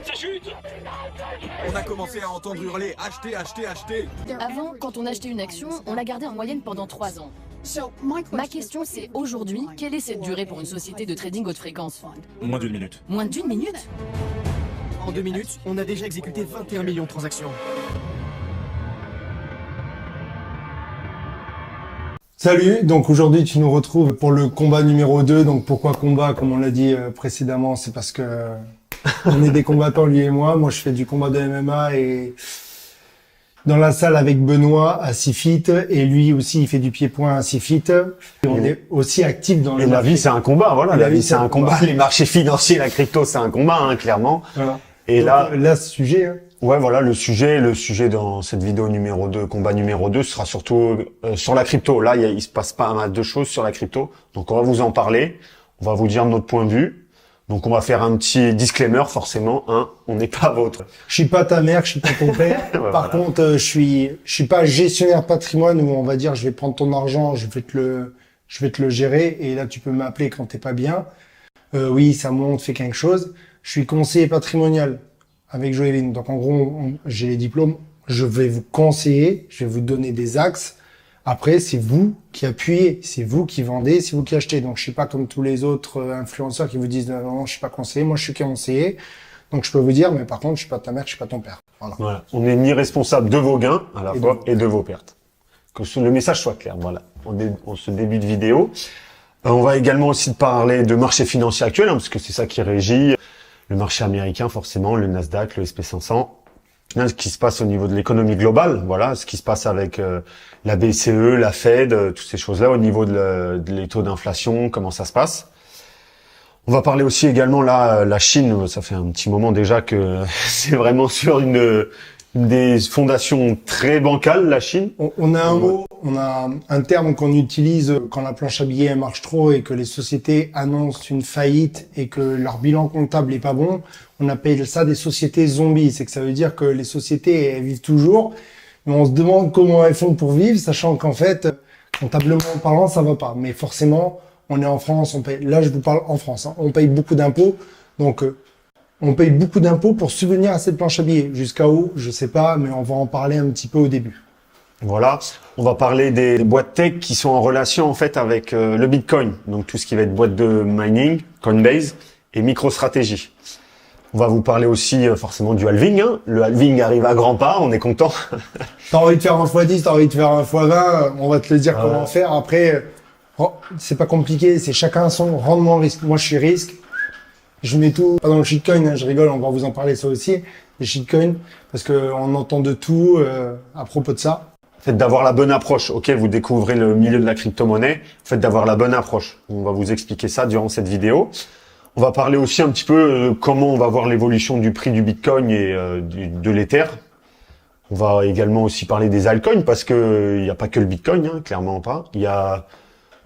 Ça chute. On a commencé à entendre hurler « Achetez, achetez, achetez !» Avant, quand on achetait une action, on la gardait en moyenne pendant 3 ans. Ma question c'est aujourd'hui, quelle est cette durée pour une société de trading haute fréquence? Moins d'une minute. Moins d'1 minute? En 2 minutes, on a déjà exécuté 21 millions de transactions. Salut, donc aujourd'hui tu nous retrouves pour le combat numéro 2. Donc pourquoi combat? Comme on l'a dit précédemment, c'est parce que on est des combattants, lui et moi. Moi je fais du combat de MMA et dans la salle avec Benoît à Sifit, et lui aussi il fait du pied-point à Sifit. Et on est aussi actifs dans le Et la vie c'est un combat, voilà. La vie c'est un combat. combat. Les marchés financiers, la crypto c'est un combat, hein, clairement. Voilà. Et Donc, là ce sujet, hein. ouais, voilà, le sujet dans cette vidéo numéro 2, combat numéro 2, sera surtout sur la crypto. Là, il se passe pas mal de choses sur la crypto. Donc, on va vous en parler. On va vous dire notre point de vue. Donc, on va faire un petit disclaimer, forcément, hein. On n'est pas votre. Je suis pas ta mère, je suis pas ton père. Ouais, Par voilà. contre, je suis pas gestionnaire patrimoine où on va dire je vais prendre ton argent, je vais te le gérer et là tu peux m'appeler quand t'es pas bien. Oui, ça monte, fais quelque chose. Je suis conseiller patrimonial avec Joéline. Donc en gros, j'ai les diplômes. Je vais vous conseiller, je vais vous donner des axes. Après, c'est vous qui appuyez, c'est vous qui vendez, c'est vous qui achetez. Donc je suis pas comme tous les autres influenceurs qui vous disent non, non, je suis pas conseiller, moi je suis conseiller. Donc je peux vous dire, mais par contre, je suis pas ta mère, je suis pas ton père. Voilà. Voilà. On n'est ni responsable de vos gains, à la Et fois, et de vos pertes. Que le message soit clair, voilà. En ce début de vidéo. On va également aussi parler de marché financier actuel, hein, parce que c'est ça qui régit le marché américain, forcément, le Nasdaq, le SP500. Là, ce qui se passe au niveau de l'économie globale, voilà, ce qui se passe avec la BCE, la Fed, toutes ces choses-là, au niveau de les taux d'inflation, comment ça se passe. On va parler aussi également là, la Chine, ça fait un petit moment déjà que c'est vraiment sur une des fondations très bancales, la Chine. On a un mot, on a un terme qu'on utilise quand la planche à billets elle marche trop et que les sociétés annoncent une faillite et que leur bilan comptable est pas bon. On appelle ça des sociétés zombies. C'est que ça veut dire que les sociétés elles vivent toujours, mais on se demande comment elles font pour vivre, sachant qu'en fait, comptablement parlant, ça va pas. Mais forcément, on est en France, on paye. Là, je vous parle en France. Hein, on paye beaucoup d'impôts, donc on paye beaucoup d'impôts pour subvenir à cette planche à billets. Jusqu'à où, je sais pas, mais on va en parler un petit peu au début. Voilà, on va parler des boîtes tech qui sont en relation en fait avec le Bitcoin, donc tout ce qui va être boîte de mining, Coinbase et MicroStrategy. On va vous parler aussi forcément du halving. Hein. Le halving arrive à grands pas, on est content. T'as envie de faire un x10, t'as envie de faire un x20, on va te le dire comment faire. Après, c'est pas compliqué, c'est chacun son rendement risque. Moi, je suis risque. Je mets tout, pas dans le shitcoin, hein, je rigole, on va vous en parler ça aussi, les shitcoins, parce que on entend de tout à propos de ça. Faites d'avoir la bonne approche. Ok, vous découvrez le milieu de la crypto-monnaie. Faites d'avoir la bonne approche. On va vous expliquer ça durant cette vidéo. On va parler aussi un petit peu comment on va voir l'évolution du prix du Bitcoin et de l'Ether. On va également aussi parler des altcoins parce que il n'y a pas que le Bitcoin, hein, clairement pas. Il y a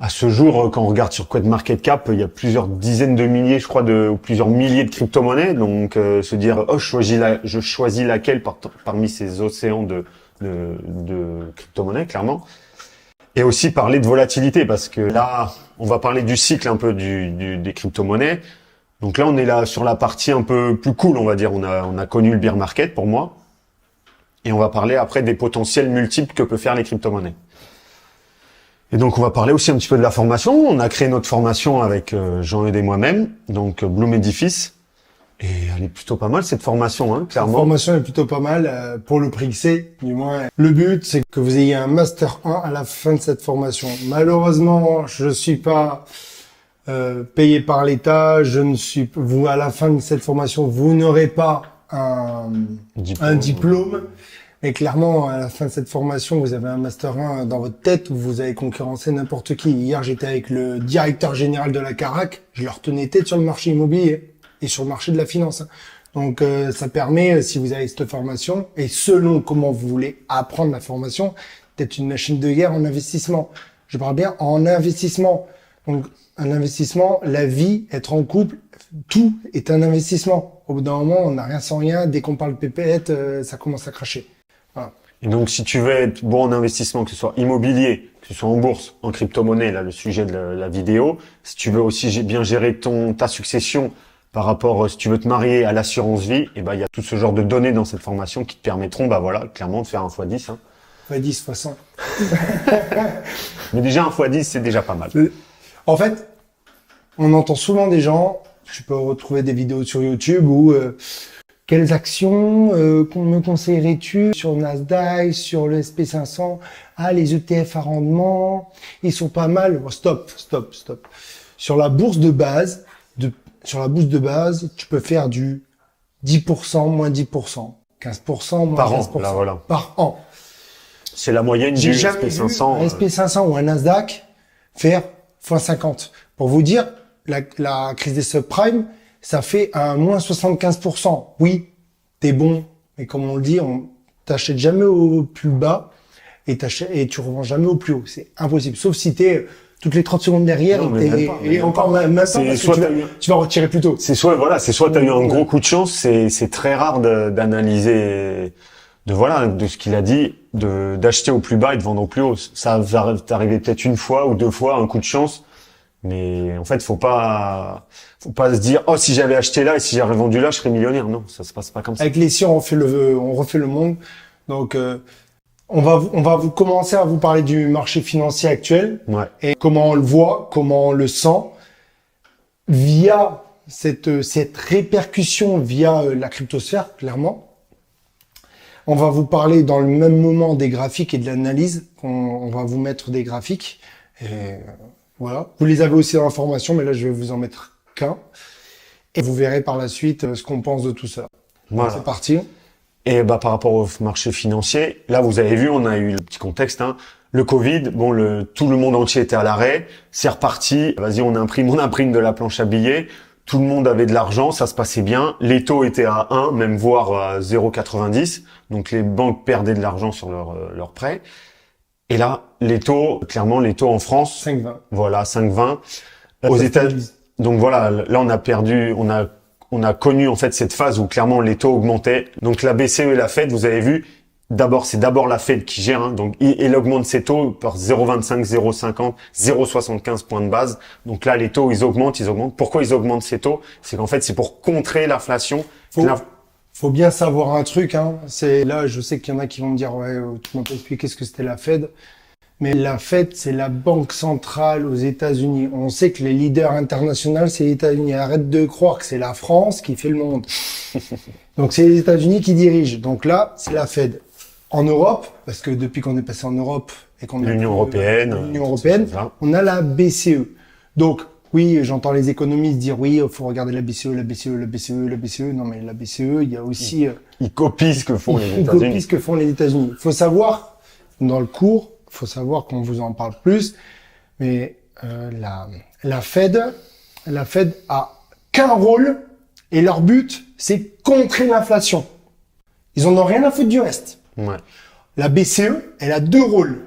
à ce jour, quand on regarde sur CoinMarketCap, il y a plusieurs dizaines de milliers, je crois, ou plusieurs milliers de crypto-monnaies. Donc se dire, oh, je choisis laquelle parmi ces océans de crypto-monnaies, clairement. Et aussi parler de volatilité, parce que là, on va parler du cycle un peu des crypto-monnaies. Donc là, on est là sur la partie un peu plus cool, on va dire. On a connu le bear market, pour moi. Et on va parler après des potentiels multiples que peut faire les crypto-monnaies. Et donc, on va parler aussi un petit peu de la formation. On a créé notre formation avec Jean-Eudes et moi-même, donc Bloom Edifice. Et elle est plutôt pas mal, cette formation, hein, La clairement. formation est plutôt pas mal pour le prix que c'est, du moins. Le but, c'est que vous ayez un Master 1 à la fin de cette formation. Malheureusement, je suis pas payé par l'État. À la fin de cette formation, vous n'aurez pas un diplôme. Mais clairement, à la fin de cette formation, vous avez un Master 1 dans votre tête où vous avez concurrencé n'importe qui. Hier, j'étais avec le directeur général de la Carac. Je leur tenais tête sur le marché immobilier et sur le marché de la finance. Donc, ça permet, si vous avez cette formation, et selon comment vous voulez apprendre la formation, d'être une machine de guerre en investissement. Je parle bien en investissement. Donc, un investissement, la vie, être en couple, tout est un investissement. Au bout d'un moment, on n'a rien sans rien. Dès qu'on parle pépette, ça commence à cracher. Voilà. Et donc, si tu veux être bon en investissement, que ce soit immobilier, que ce soit en bourse, en crypto-monnaie, là, le sujet de la vidéo, si tu veux aussi bien gérer ta succession par rapport, si tu veux te marier à l'assurance vie, et ben il y a tout ce genre de données dans cette formation qui te permettront, bah voilà, clairement de faire un x10. Hein. x10, x100. Mais déjà un x10, c'est déjà pas mal. En fait, on entend souvent des gens, tu peux retrouver des vidéos sur YouTube où quelles actions me conseillerais-tu sur le Nasdaq, sur le SP500? Ah, les ETF à rendement, ils sont pas mal. Bon, stop. Sur la bourse de base, tu peux faire du 10%, moins 10%, 15%, moins par 15%. An, là, voilà. Par an. C'est la moyenne du SP500. Un SP500 ou un Nasdaq faire x50. Pour vous dire, la crise des subprimes, ça fait un moins 75%. Oui, t'es bon, mais comme on le dit, on t'achète jamais au plus bas et tu revends jamais au plus haut. C'est impossible. Sauf si t'es toutes les 30 secondes derrière et encore même pas, parce que tu vas retirer plus tôt. C'est soit t'as eu un gros coup de chance, c'est très rare d'analyser de ce qu'il a dit, d'acheter au plus bas et de vendre au plus haut. Ça va t'arriver peut-être une fois ou deux fois, un coup de chance. Mais en fait, faut pas se dire, oh, si j'avais acheté là et si j'avais vendu là, je serais millionnaire. Non, ça se passe pas comme ça. Avec les sciences, on refait le monde. Donc, on va vous commencer à vous parler du marché financier actuel. Ouais. Et comment on le voit, comment on le sent via cette répercussion via la cryptosphère, clairement. On va vous parler dans le même moment des graphiques et de l'analyse. On va vous mettre des graphiques. Et voilà. Vous les avez aussi dans la formation, mais là, je vais vous en mettre qu'un. Et vous verrez par la suite ce qu'on pense de tout ça. Voilà. C'est parti. Et bah, par rapport au marché financier, là, vous avez vu, on a eu le petit contexte, hein. Le Covid, bon, tout le monde entier était à l'arrêt. C'est reparti. Vas-y, on imprime de la planche à billets. Tout le monde avait de l'argent, ça se passait bien. Les taux étaient à 1, même voire à 0,90. Donc, les banques perdaient de l'argent sur leurs prêts. Et là, clairement, les taux en France. 5,20. Voilà, 5,20. Aux États-Unis. Donc voilà, là, on a connu, en fait, cette phase où clairement les taux augmentaient. Donc, la BCE et la Fed, vous avez vu, c'est d'abord la Fed qui gère, hein. Donc, elle augmente ses taux par 0,25, 0,50, 0,75 points de base. Donc là, les taux, ils augmentent. Pourquoi ils augmentent ces taux? C'est qu'en fait, c'est pour contrer l'inflation. Faut bien savoir un truc, hein. Là, je sais qu'il y en a qui vont me dire, ouais, tu m'as pas expliqué ce que c'était la Fed. Mais la Fed, c'est la banque centrale aux États-Unis. On sait que les leaders internationaux, c'est les États-Unis. Arrête de croire que c'est la France qui fait le monde. Donc, c'est les États-Unis qui dirigent. Donc là, c'est la Fed. En Europe, parce que depuis qu'on est passé en Europe et qu'on a l'Union européenne, on a la BCE. Donc, oui, j'entends les économistes dire, oui, il faut regarder la BCE. Non, mais la BCE, il y a aussi... Ils copient ce que font les États-Unis. Ils copient ce que font les États-Unis. Il faut savoir, dans le cours, qu'on vous en parle plus, mais la Fed a qu'un rôle et leur but, c'est contrer l'inflation. Ils en ont rien à foutre du reste. Ouais. La BCE, elle a deux rôles.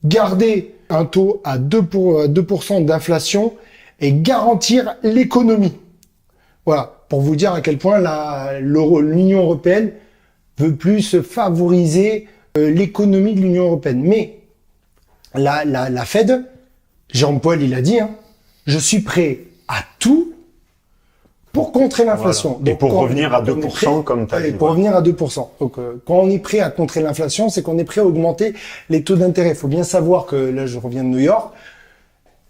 Garder un taux à 2% d'inflation et garantir l'économie. Voilà, pour vous dire à quel point l'Union européenne veut plus favoriser l'économie de l'Union européenne. Mais la Fed, Jean-Paul, il a dit, hein, je suis prêt à tout pour contrer l'inflation. Voilà. Et pour revenir à 2%, comme tu as dit. Pour revenir à 2%. Donc, quand on est prêt à contrer l'inflation, c'est qu'on est prêt à augmenter les taux d'intérêt. Il faut bien savoir que, là, je reviens de New York,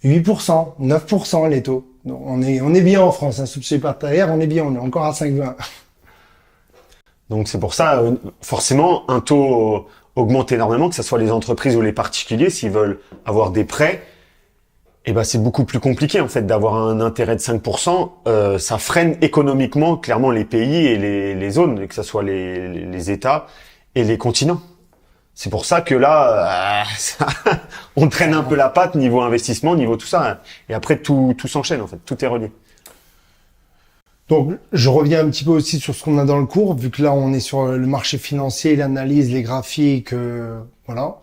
8%, 9% les taux. Donc, on est bien en France, hein, sous le partenaire, on est bien, on est encore à 5,20. Donc, c'est pour ça, forcément, un taux augmente énormément, que ce soit les entreprises ou les particuliers, s'ils veulent avoir des prêts, eh ben, c'est beaucoup plus compliqué, en fait, d'avoir un intérêt de 5%. Ça freine économiquement, clairement, les pays et les zones, que ce soit les États et les continents. C'est pour ça que là, on traîne un peu la patte niveau investissement, niveau tout ça. Et après, tout s'enchaîne, en fait. Tout est relié. Donc, je reviens un petit peu aussi sur ce qu'on a dans le cours, vu que là, on est sur le marché financier, l'analyse, les graphiques, voilà.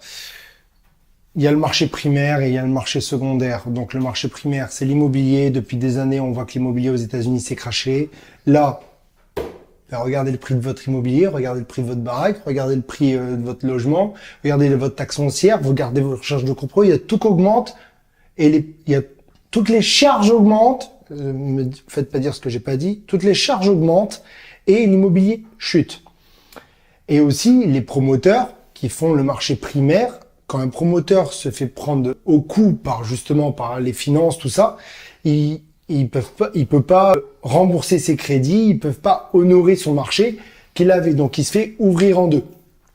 Il y a le marché primaire et il y a le marché secondaire. Donc, le marché primaire, c'est l'immobilier. Depuis des années, on voit que l'immobilier aux États-Unis s'est craché. Là, regardez le prix de votre immobilier, regardez le prix de votre baraque, regardez le prix de votre logement, regardez votre taxe foncière, regardez vos recherches de copro, il y a tout qui augmente et toutes les charges augmentent me faites pas dire ce que j'ai pas dit, toutes les charges augmentent et l'immobilier chute. Et aussi, les promoteurs qui font le marché primaire, quand un promoteur se fait prendre au coup par les finances, tout ça, il peut pas rembourser ses crédits, ils peuvent pas honorer son marché qu'il avait. Donc, il se fait ouvrir en deux.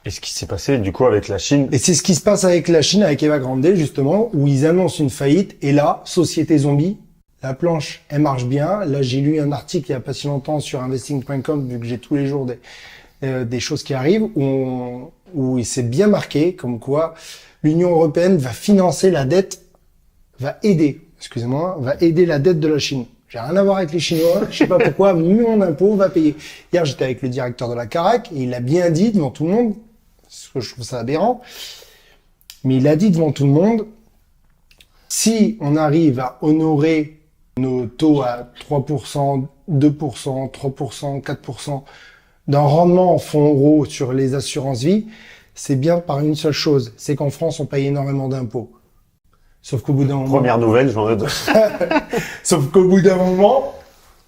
Et ce qui s'est passé, du coup, avec la Chine. Et c'est ce qui se passe avec la Chine, avec Evergrande, justement, où ils annoncent une faillite. Et là, société zombie, la planche, elle marche bien. Là, j'ai lu un article il y a pas si longtemps sur investing.com, vu que j'ai tous les jours des choses qui arrivent, où il s'est bien marqué, comme quoi l'Union européenne va financer la dette, va aider la dette de la Chine. J'ai rien à voir avec les Chinois, je sais pas pourquoi, mais mon impôt va payer. Hier, j'étais avec le directeur de la Carac, et il a bien dit devant tout le monde, parce que je trouve ça aberrant, mais il a dit devant tout le monde, si on arrive à honorer nos taux à 3%, 2%, 3%, 4%, d'un rendement en fonds euros sur les assurances vie, c'est bien par une seule chose, c'est qu'en France, on paye énormément d'impôts. Sauf qu'au bout d'un moment... Première nouvelle, j'en ai deux. Sauf qu'au bout d'un moment,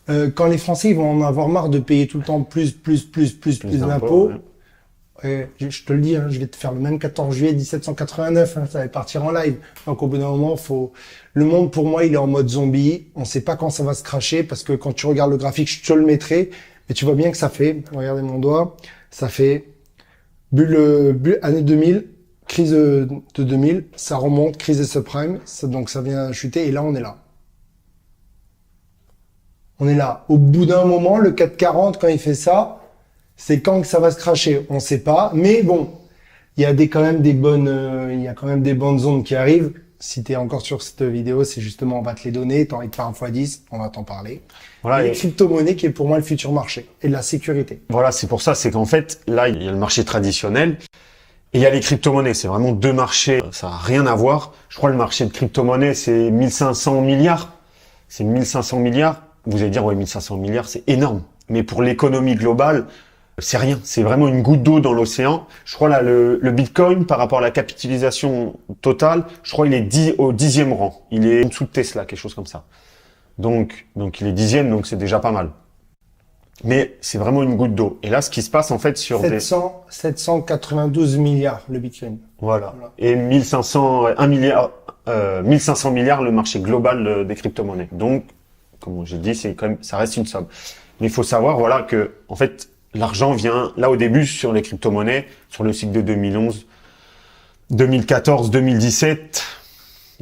quand les Français ils vont en avoir marre de payer tout le temps plus d'impôts, je te le dis, hein, je vais te faire le même 14 juillet 1789, hein, ça va partir en live. Donc au bout d'un moment, le monde pour moi, il est en mode zombie. On sait pas quand ça va se cracher parce que quand tu regardes le graphique, je te le mettrai. Mais tu vois bien que ça fait, regardez mon doigt, ça fait bulle année 2000, crise de 2000, ça remonte, crise des subprimes, donc ça vient chuter et là on est là. On est là. Au bout d'un moment, le 440 quand il fait ça, c'est quand que ça va se cracher, on sait pas, mais bon, il y a quand même des bonnes ondes qui arrivent. Si t'es encore sur cette vidéo, c'est justement, on va te les donner, t'as envie de faire un x10, on va t'en parler. Voilà, les crypto-monnaies qui est pour moi le futur marché et de la sécurité. Voilà, c'est pour ça, c'est qu'en fait, là, il y a le marché traditionnel et il y a les crypto-monnaies. C'est vraiment deux marchés, ça n'a rien à voir. Je crois que le marché de crypto-monnaies, c'est 1500 milliards. C'est 1500 milliards. Vous allez dire, ouais, 1500 milliards, c'est énorme. Mais pour l'économie globale, c'est rien. C'est vraiment une goutte d'eau dans l'océan. Je crois là, le Bitcoin, par rapport à la capitalisation totale, je crois il est au 10e rang. Il est en dessous de Tesla, quelque chose comme ça. Donc il est 10e, donc c'est déjà pas mal. Mais c'est vraiment une goutte d'eau. Et là, ce qui se passe en fait sur 792 milliards le Bitcoin. Voilà. Et 1500 milliards le marché global des crypto-monnaies. Donc, comme j'ai dit, c'est quand même, ça reste une somme. Mais il faut savoir, voilà, que en fait, l'argent vient là au début sur les crypto-monnaies, sur le cycle de 2011, 2014, 2017.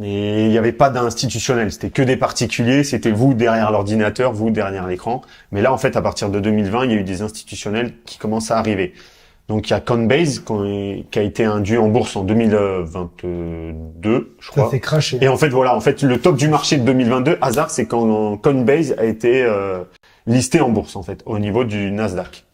Et il n'y avait pas d'institutionnel, c'était que des particuliers, c'était vous derrière l'ordinateur, vous derrière l'écran. Mais là, en fait, à partir de 2020, il y a eu des institutionnels qui commencent à arriver. Donc, il y a Coinbase qui a été induit en bourse en 2022, je crois. Ça fait cracher. Et en fait, voilà, le top du marché de 2022, hasard, c'est quand Coinbase a été listé en bourse, en fait, au niveau du Nasdaq.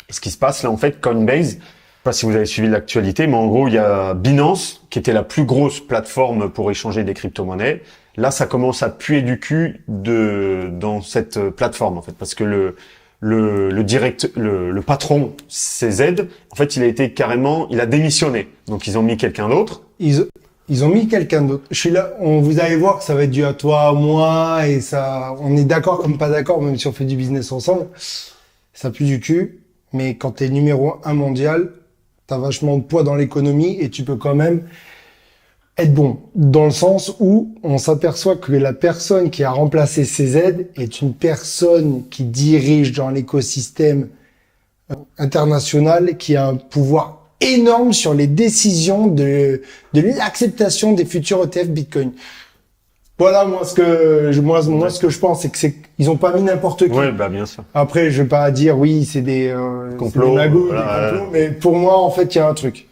Et ce qui se passe là, en fait, Coinbase, je sais pas si vous avez suivi l'actualité, mais en gros, il y a Binance, qui était la plus grosse plateforme pour échanger des crypto-monnaies. Là, ça commence à puer du cul dans cette plateforme, en fait, parce que le patron CZ, en fait, il a démissionné. Donc, ils ont mis quelqu'un d'autre. Ils ont mis quelqu'un d'autre. Je suis là, vous allez voir que ça va être dû à toi, à moi, et ça, on est d'accord comme pas d'accord, même si on fait du business ensemble. Ça pue du cul. Mais quand t'es numéro 1 mondial, t'as vachement de poids dans l'économie et tu peux quand même être bon. Dans le sens où on s'aperçoit que la personne qui a remplacé CZ est une personne qui dirige dans l'écosystème international, qui a un pouvoir énorme sur les décisions de l'acceptation des futurs ETF Bitcoin. Voilà, moi ce que je pense, c'est que ils ont pas mis n'importe qui. Oui, bah bien sûr. Après, je vais pas dire oui, c'est des complots, des magouilles, voilà, des complots, mais pour moi, en fait, il y a un truc.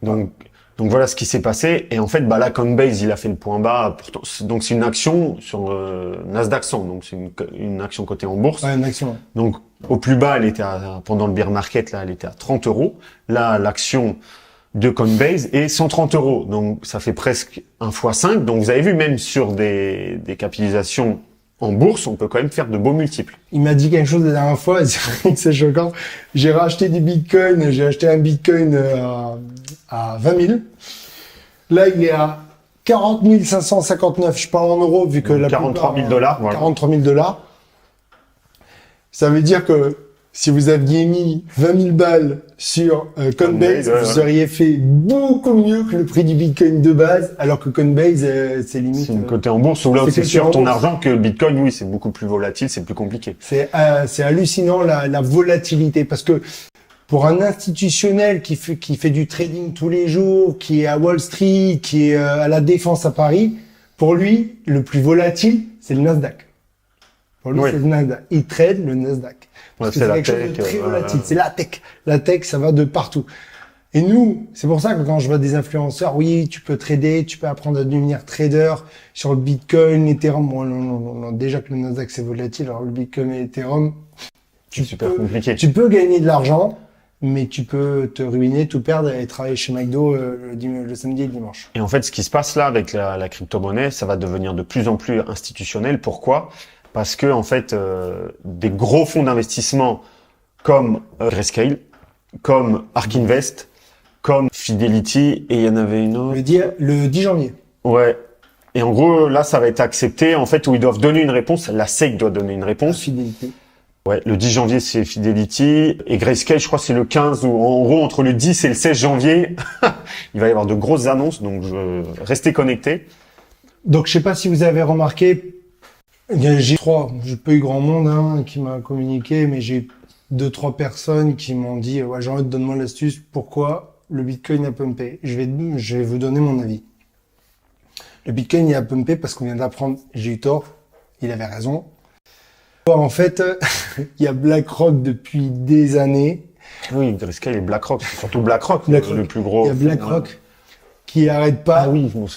Donc voilà ce qui s'est passé. Et en fait, bah là, Coinbase, il a fait le point bas. Pourtant, donc c'est une action sur Nasdaq 100, donc c'est une action cotée en bourse. Ouais, une action. Donc au plus bas, elle était pendant le bear market, là, elle était à 30 €. Là, l'action de Coinbase est 130 €. Donc, ça fait presque 1 x 5. Donc, vous avez vu, même sur des capitalisations en bourse, on peut quand même faire de beaux multiples. Il m'a dit quelque chose la dernière fois, c'est choquant. J'ai racheté du Bitcoin, j'ai acheté un Bitcoin à 20 000. Là, il est à 40 559, je parle en euros, vu que la 43 000 $, voilà. 43 000 $. Ça veut dire que si vous aviez mis 20 000 balles sur Coinbase, vous auriez fait beaucoup mieux que le prix du Bitcoin de base, alors que Coinbase, c'est limite... C'est une côté en bourse, ou là c'est sur ton argent que le Bitcoin, oui, c'est beaucoup plus volatile, c'est plus compliqué. C'est hallucinant la volatilité, parce que pour un institutionnel qui fait du trading tous les jours, qui est à Wall Street, qui est à la Défense à Paris, pour lui, le plus volatile, c'est le Nasdaq. Pour lui, c'est le Nasdaq. Il trade le Nasdaq. Parce que c'est quelque chose de très volatile. C'est la tech. La tech, ça va de partout. Et nous, c'est pour ça que quand je vois des influenceurs, oui, tu peux trader, tu peux apprendre à devenir trader sur le Bitcoin, l'Ethereum. Bon, non. Déjà que le Nasdaq, c'est volatile. Alors, le Bitcoin et l'Ethereum, c'est super compliqué. Tu peux gagner de l'argent, mais tu peux te ruiner, tout perdre et travailler chez McDo le samedi et le dimanche. Et en fait, ce qui se passe là avec la crypto-monnaie, ça va devenir de plus en plus institutionnel. Pourquoi ? Parce que en fait, des gros fonds d'investissement comme Grayscale, comme Ark Invest, comme Fidelity, et il y en avait une autre. Le 10 janvier. Ouais. Et en gros, là, ça va être accepté, en fait, où ils doivent donner une réponse. La SEC doit donner une réponse. Fidelity. Ouais, le 10 janvier, c'est Fidelity. Et Grayscale, je crois, c'est le 15, ou en gros, entre le 10 et le 16 janvier, il va y avoir de grosses annonces, donc restez connectés. Donc, je sais pas si vous avez remarqué, j'ai pas eu grand monde qui m'a communiqué, mais j'ai 2-3 personnes qui m'ont dit, ouais, Jean-Eudes, donne-moi l'astuce, pourquoi le Bitcoin a pumpé. Je vais vous donner mon avis. Le Bitcoin, il a pumpé parce qu'on vient d'apprendre, j'ai eu tort, il avait raison. En fait, il y a BlackRock depuis des années. Oui, Grayscale et BlackRock, c'est surtout BlackRock, le plus gros. Il y a BlackRock qui arrête pas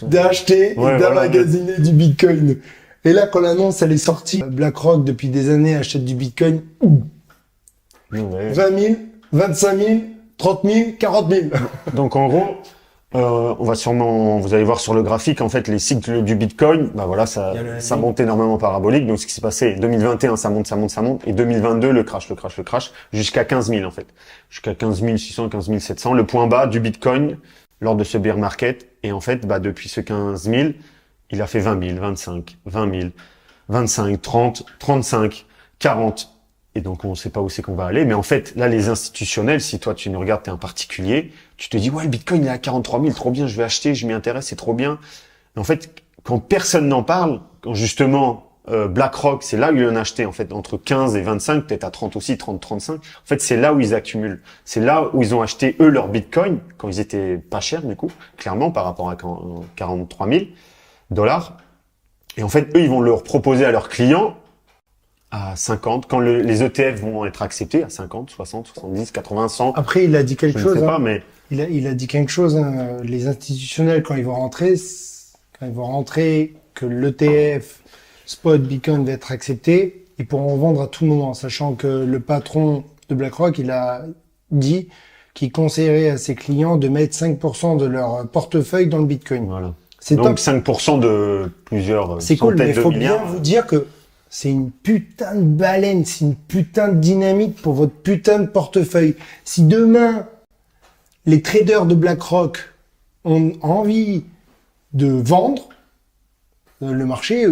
d'acheter et d'emmagasiner du Bitcoin. Et là, quand l'annonce elle est sortie, BlackRock depuis des années achète du Bitcoin. 20 000, 25 000, 30 000, 40 000. Donc en gros, on va sûrement, vous allez voir sur le graphique, en fait, les cycles du Bitcoin, bah voilà, ça monte énormément parabolique. Donc ce qui s'est passé, 2021, ça monte, et 2022, le crash, jusqu'à 15 000 en fait, jusqu'à 15 600, 15 700, le point bas du Bitcoin lors de ce bear market. Et en fait, bah depuis ce 15 000, il a fait 20 000, 25, 20 000, 25, 30, 35, 40. Et donc, on ne sait pas où c'est qu'on va aller. Mais en fait, là, les institutionnels, si toi, tu nous regardes, t'es un particulier, tu te dis, ouais, le Bitcoin, il est à 43 000, trop bien, je vais acheter, je m'y intéresse, c'est trop bien. Et en fait, quand personne n'en parle, quand justement, BlackRock, c'est là où ils l'ont acheté, en fait, entre 15 et 25, peut-être à 30 aussi, 30, 35. En fait, c'est là où ils accumulent. C'est là où ils ont acheté, eux, leur Bitcoin, quand ils étaient pas chers, du coup, clairement, par rapport à 43 000 $. Et en fait, eux, ils vont leur proposer à leurs clients à 50, quand les ETF vont être acceptés, à 50, 60, 70, 80, 100. Après, il a dit quelque chose. Je ne sais pas, mais... Il a dit quelque chose, les institutionnels, quand ils vont rentrer, que l'ETF spot Bitcoin va être accepté, ils pourront vendre à tout moment, sachant que le patron de BlackRock, il a dit qu'il conseillerait à ses clients de mettre 5% de leur portefeuille dans le Bitcoin. Voilà. C'est donc top. 5% de plusieurs c'est cool, mais il faut milliards. bien vous dire que c'est une putain de baleine, c'est une putain de dynamite pour votre putain de portefeuille. Si demain, les traders de BlackRock ont envie de vendre, le marché,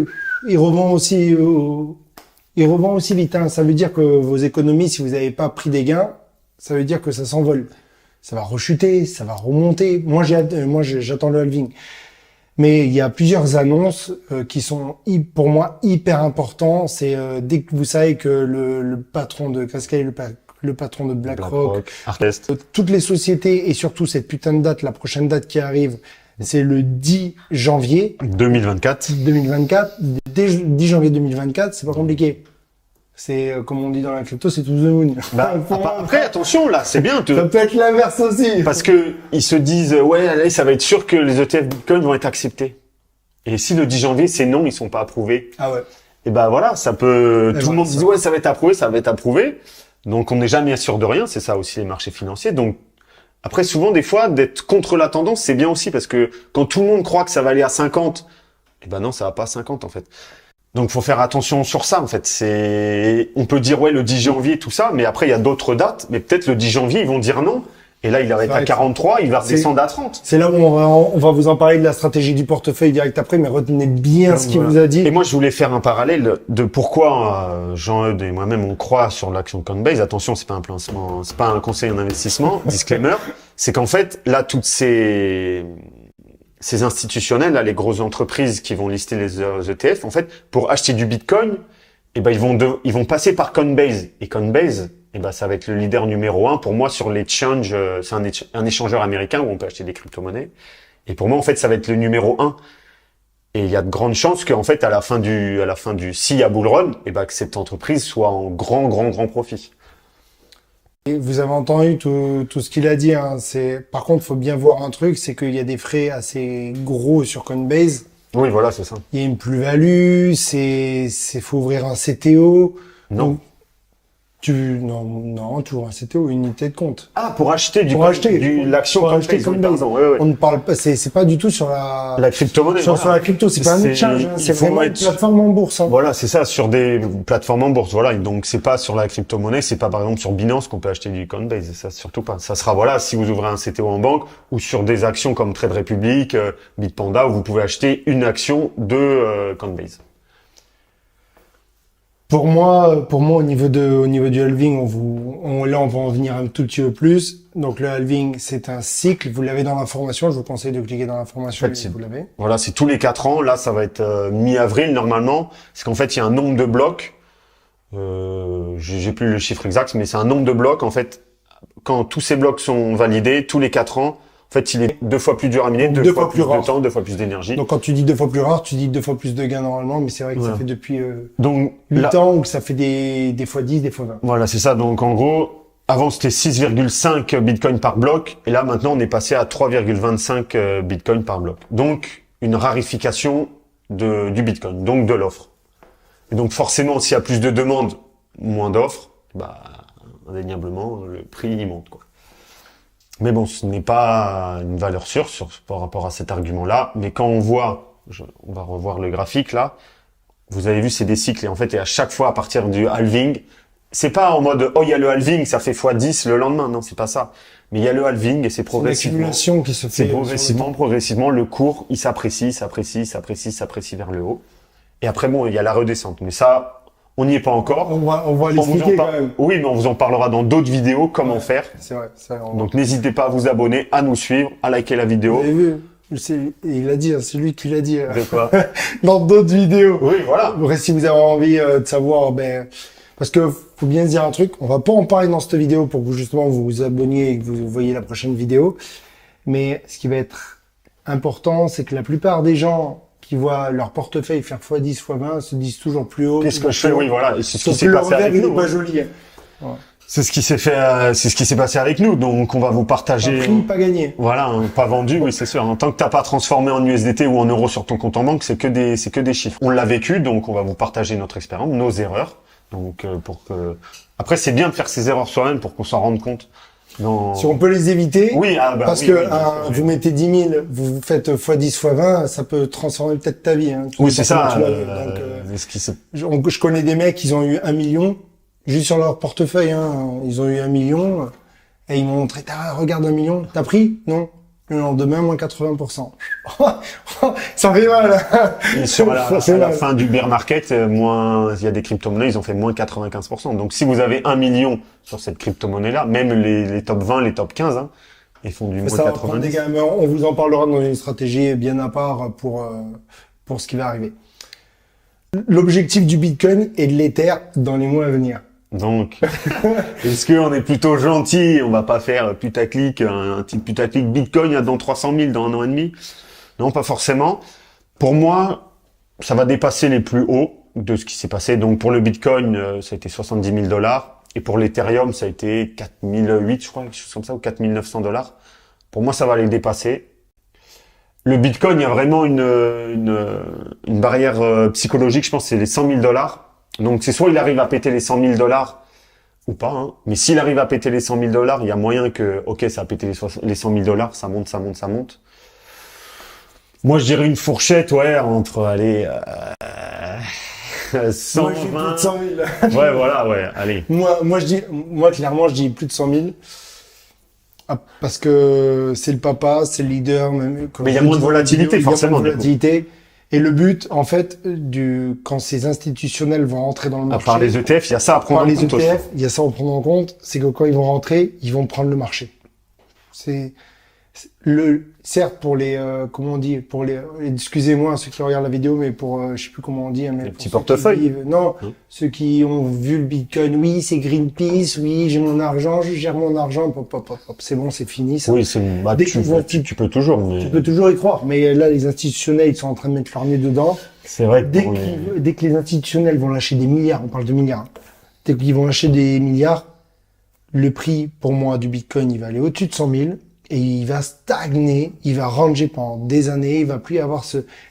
il revend aussi vite. Ça veut dire que vos économies, si vous n'avez pas pris des gains, ça veut dire que ça s'envole. Ça va rechuter, ça va remonter. Moi, j'attends le halving. Mais il y a plusieurs annonces qui sont pour moi hyper importants. C'est dès que vous savez que le patron de Grayscale, le patron de BlackRock, toutes les sociétés et surtout cette putain de date, la prochaine date qui arrive, c'est le 10 janvier 2024. 10 janvier 2024, c'est pas compliqué. C'est comme on dit dans la crypto, c'est to the moon. Après, attention, là, c'est bien. Ça peut être l'inverse aussi. Parce que ils se disent, ouais, allez, ça va être sûr que les ETF Bitcoin vont être acceptés. Et si le 10 janvier, c'est non, ils sont pas approuvés. Ah ouais. Et ben voilà, ça peut. Tout le monde dit, ouais, ça va être approuvé. Donc on n'est jamais sûr de rien. C'est ça aussi les marchés financiers. Donc après, souvent, des fois, d'être contre la tendance, c'est bien aussi parce que quand tout le monde croit que ça va aller à 50, et ben non, ça va pas à 50 en fait. Donc, faut faire attention sur ça, en fait. On peut dire, ouais, le 10 janvier, tout ça, mais après, il y a d'autres dates, mais peut-être le 10 janvier, ils vont dire non. Et là, il va être à 43, il va redescendre à 30. C'est là où on va vous en parler de la stratégie du portefeuille direct après, mais retenez bien ce qu'il vous a dit. Et moi, je voulais faire un parallèle de pourquoi Jean-Eudes et moi-même, on croit sur l'action Coinbase. Attention, c'est pas un placement, c'est pas un conseil en investissement, disclaimer. C'est qu'en fait, là, toutes ces institutionnels, là, les grosses entreprises qui vont lister les ETF, en fait, pour acheter du Bitcoin, eh ben, ils vont passer par Coinbase. Et Coinbase, eh ben, ça va être le leader numéro 1 pour moi sur l'exchange. C'est un échangeur américain où on peut acheter des crypto-monnaies. Et pour moi, en fait, ça va être le numéro 1. Et il y a de grandes chances qu'en fait, à la fin du, s'il y a bull run, eh ben, que cette entreprise soit en grand profit. Et vous avez entendu tout ce qu'il a dit, hein. Par contre, faut bien voir un truc, c'est qu'il y a des frais assez gros sur Coinbase. Oui, voilà, c'est ça. Il y a une plus-value, faut ouvrir un CTO. Non. Donc, non, tu ouvres un CTO, une unité de compte. Ah, pour acheter l'action Coinbase. Ouais. On ne parle pas, c'est pas du tout sur la crypto-monnaie. Sur la crypto, c'est pas un exchange, hein. C'est vraiment une plateforme en bourse, hein. Voilà, c'est ça, sur des plateformes en bourse. Voilà. Donc, c'est pas sur la crypto-monnaie, c'est pas par exemple sur Binance qu'on peut acheter du Coinbase. Ça, surtout pas. Ça sera, voilà, si vous ouvrez un CTO en banque ou sur des actions comme Trade Republic, Bitpanda, où vous pouvez acheter une action de Coinbase. Pour moi, au niveau du halving, là, on va en venir un tout petit peu plus. Donc, le halving, c'est un cycle. Vous l'avez dans l'information. Je vous conseille de cliquer dans l'information. En fait, vous l'avez. Voilà, c'est tous les 4 ans. Là, ça va être mi-avril, normalement. Parce qu'en fait, il y a un nombre de blocs. J'ai plus le chiffre exact, mais c'est un nombre de blocs. En fait, quand tous ces blocs sont validés, tous les 4 ans, en fait, il est 2 fois plus dur à miner, 2 fois plus de temps, 2 fois plus d'énergie. Donc, quand tu dis 2 fois plus rare, tu dis 2 fois plus de gains normalement, mais c'est vrai que voilà. Ça fait depuis 8 ans où ça fait des fois 10, des fois 20. Voilà, c'est ça. Donc, en gros, avant, c'était 6,5 bitcoins par bloc. Et là, maintenant, on est passé à 3,25 bitcoins par bloc. Donc, une rarification du bitcoin, donc de l'offre. Et donc, forcément, s'il y a plus de demandes, moins d'offres, bah, indéniablement, le prix, il monte, quoi. Mais bon, ce n'est pas une valeur sûre par rapport à cet argument-là. Mais quand on voit, on va revoir le graphique là, vous avez vu, c'est des cycles. Et en fait, et à chaque fois, à partir du halving, c'est pas en mode, oh, il y a le halving, ça fait x10 le lendemain. Non, c'est pas ça. Mais il y a le halving et c'est progressivement. C'est une accumulation qui se fait. C'est progressivement, le cours, il s'apprécie vers le haut. Et après, bon, il y a la redescente. Mais ça, on n'y est pas encore. On va l'expliquer quand même. Oui, mais on vous en parlera dans d'autres vidéos, comment faire. C'est vrai. Donc, n'hésitez pas à vous abonner, à nous suivre, à liker la vidéo. Vous avez vu, il a dit, c'est lui qui l'a dit. De quoi? Dans d'autres vidéos. Oui, voilà. Après, si vous avez envie de savoir, parce que faut bien se dire un truc, on va pas en parler dans cette vidéo pour que justement vous vous abonniez et que vous voyez la prochaine vidéo. Mais ce qui va être important, c'est que la plupart des gens qui voient leur portefeuille faire x10, x20 se disent toujours plus haut. Qu'est-ce que je fais? Oui, voilà. Et c'est ce qui Sauf s'est que le passé revers, avec il nous. est pas joli. Ouais. C'est ce qui s'est fait, c'est ce qui s'est passé avec nous. Donc, on va vous partager. Pas pris, pas gagné. Voilà, hein, pas vendu, oui, c'est sûr. En tant que t'as pas transformé en USDT ou en euros sur ton compte en banque, c'est que des chiffres. On l'a vécu, donc on va vous partager notre expérience, nos erreurs. Donc, après, c'est bien de faire ses erreurs soi-même pour qu'on s'en rende compte. Si on peut les éviter. Oui, parce que vous mettez 10 000, vous faites x10, x20, ça peut transformer peut-être ta vie, hein. Oui, c'est ça. Je connais des mecs, ils ont eu 1 million, juste sur leur portefeuille, hein. Ils ont eu 1 million, et ils m'ont montré, regarde 1 million, t'as pris? Non. Le lendemain, moins 80%. Ça fait mal. Et sur la fin du bear market, il y a des crypto-monnaies, ils ont fait moins 95%. Donc, si vous avez 1 million sur cette crypto-monnaie-là, même les top 20, les top 15, hein, ils font du moins 90. On vous en parlera dans une stratégie bien à part pour ce qui va arriver. L'objectif du Bitcoin et de l'Ether dans les mois à venir. Donc, est-ce qu'on est plutôt gentil? On va pas faire putaclic, un type putaclic Bitcoin dans 300 000 dans 1 an et demi? Non, pas forcément. Pour moi, ça va dépasser les plus hauts de ce qui s'est passé. Donc, pour le Bitcoin, ça a été 70 000 $. Et pour l'Ethereum, ça a été 4008, je crois, quelque chose comme ça, ou 4900 $. Pour moi, ça va les dépasser. Le Bitcoin, il y a vraiment une barrière psychologique, je pense, c'est les 100 000 $. Donc, c'est soit il arrive à péter les 100 000 $ ou pas, hein. Mais s'il arrive à péter les 100 000 $, il y a moyen que, ok, ça a pété les 100 000 $, ça monte. Moi, je dirais une fourchette, ouais, entre, allez, 120. Moi, plus de 100 000. Ouais, voilà, ouais, allez. Moi, clairement, je dis plus de 100 000. parce que c'est le papa, c'est le leader. Même, mais il y a moins de volatilité, forcément. Il y a moins de volatilité. Et le but, en fait, quand ces institutionnels vont rentrer dans le marché. À part les ETF, il y a ça à prendre en compte aussi. Il y a ça à prendre en compte, c'est que quand ils vont rentrer, ils vont prendre le marché. Certes, pour les, comment on dit, excusez-moi ceux qui regardent la vidéo, mais je sais plus comment on dit, mais les petits portefeuilles. Ceux qui ont vu le Bitcoin, oui, c'est Greenpeace, oui, j'ai mon argent, je gère mon argent, c'est bon, c'est fini, ça. Oui, tu peux toujours, mais... Tu peux toujours y croire, mais là, les institutionnels, ils sont en train de mettre leur nez dedans. C'est vrai que dès que les institutionnels vont lâcher des milliards, on parle de milliards, dès qu'ils vont lâcher des milliards, le prix, pour moi, du Bitcoin, il va aller au-dessus de 100 000. Et il va stagner, il va ranger pendant des années, il va plus y avoir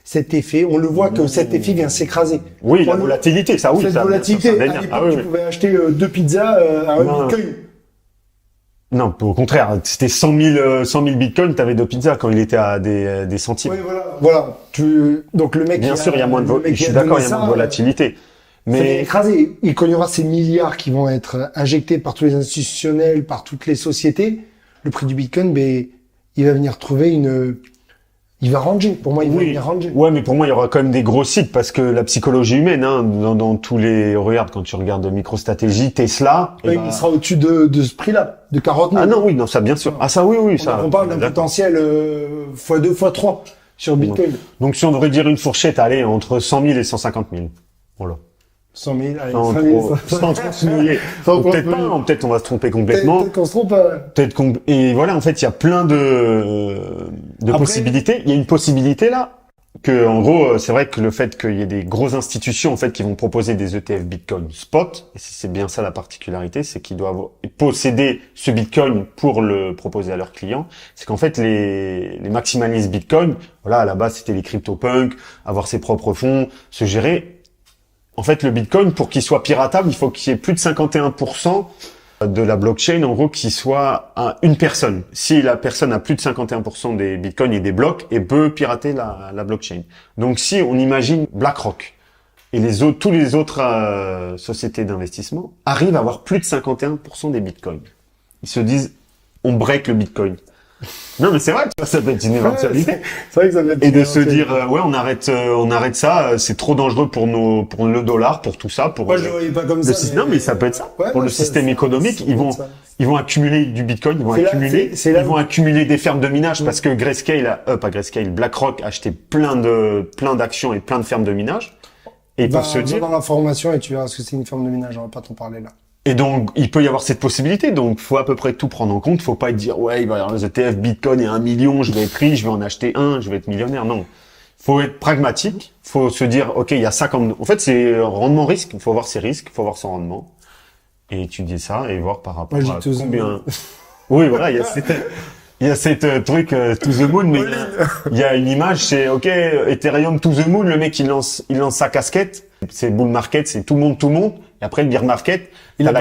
cet effet. On le voit que cet effet vient s'écraser. Oui, la volatilité, ça, oui. Cette volatilité, à l'époque, tu pouvais acheter 2 pizzas à un Bitcoin. Non, au contraire, c'était 100 000 Bitcoins, t'avais 2 pizzas quand il était à des centimes. Oui, voilà. Donc le mec. Bien sûr, il y a moins de je suis d'accord, il y a moins de volatilité. Mais écrasé. Et quand il y aura ces milliards qui vont être injectés par tous les institutionnels, par toutes les sociétés, le prix du Bitcoin, il va venir trouver il va ranger. Pour moi, il va venir ranger. Ouais, mais pour moi, il y aura quand même des gros cycles parce que la psychologie humaine, dans tous les, regarde, quand tu regardes MicroStrategy, Tesla. Il sera au-dessus de ce prix-là, de 40 000. Ah non, oui, non, ça, bien sûr. Ah, ça, oui, ça. On parle d'un potentiel, x2, x3 sur Bitcoin. Donc, si on devrait dire une fourchette, allez, entre 100 000 et 150 000. Voilà. 100 000, allez, sans trop se mouiller. Peut-être pas, peut-être on va se tromper complètement. Peut-être qu'on se trompe. Et voilà, en fait, il y a plein de possibilités. Il y a une possibilité là, que, en gros, c'est vrai que le fait qu'il y ait des grosses institutions, en fait, qui vont proposer des ETF Bitcoin spot, et c'est bien ça la particularité, c'est qu'ils doivent posséder ce Bitcoin pour le proposer à leurs clients. C'est qu'en fait, les maximalistes Bitcoin, voilà, à la base, c'était les CryptoPunks, avoir ses propres fonds, se gérer. En fait, le Bitcoin, pour qu'il soit piratable, il faut qu'il y ait plus de 51% de la blockchain, en gros, qui soit une personne. Si la personne a plus de 51% des Bitcoins et des blocs, et peut pirater la blockchain. Donc, si on imagine BlackRock et tous les autres sociétés d'investissement arrivent à avoir plus de 51% des Bitcoins, ils se disent, on break le Bitcoin. Non, mais c'est vrai, ça peut être une éventualité. C'est vrai que ça peut être et de se dire, ouais, on arrête ça, c'est trop dangereux pour le dollar, pour tout ça, pour. Moi, je le voyais pas comme ça. Non, mais ça peut être ça. Ouais, pour le système économique, ils vont accumuler du Bitcoin, ils vont accumuler des fermes de minage parce que BlackRock a acheté plein d'actions et plein de fermes de minage. Et ils peuvent se dire. Dans la formation et tu verras ce que c'est une ferme de minage, on va pas t'en parler là. Et donc, il peut y avoir cette possibilité. Donc, faut à peu près tout prendre en compte. Faut pas dire, ouais, il va y avoir les ETF Bitcoin et 1 million, je vais être riche, je vais en acheter un, je vais être millionnaire. Non. Faut être pragmatique. Faut se dire, OK, il y a ça comme, en fait, c'est rendement-risque. Il faut voir ses risques, il faut voir son rendement. Et étudier ça et voir par rapport à combien. Oui, voilà, il y a cette truc to the moon, mais il y a une image, c'est OK, Ethereum to the moon, le mec il lance sa casquette, c'est bull market, c'est tout le monde. Et après le bear market, t'as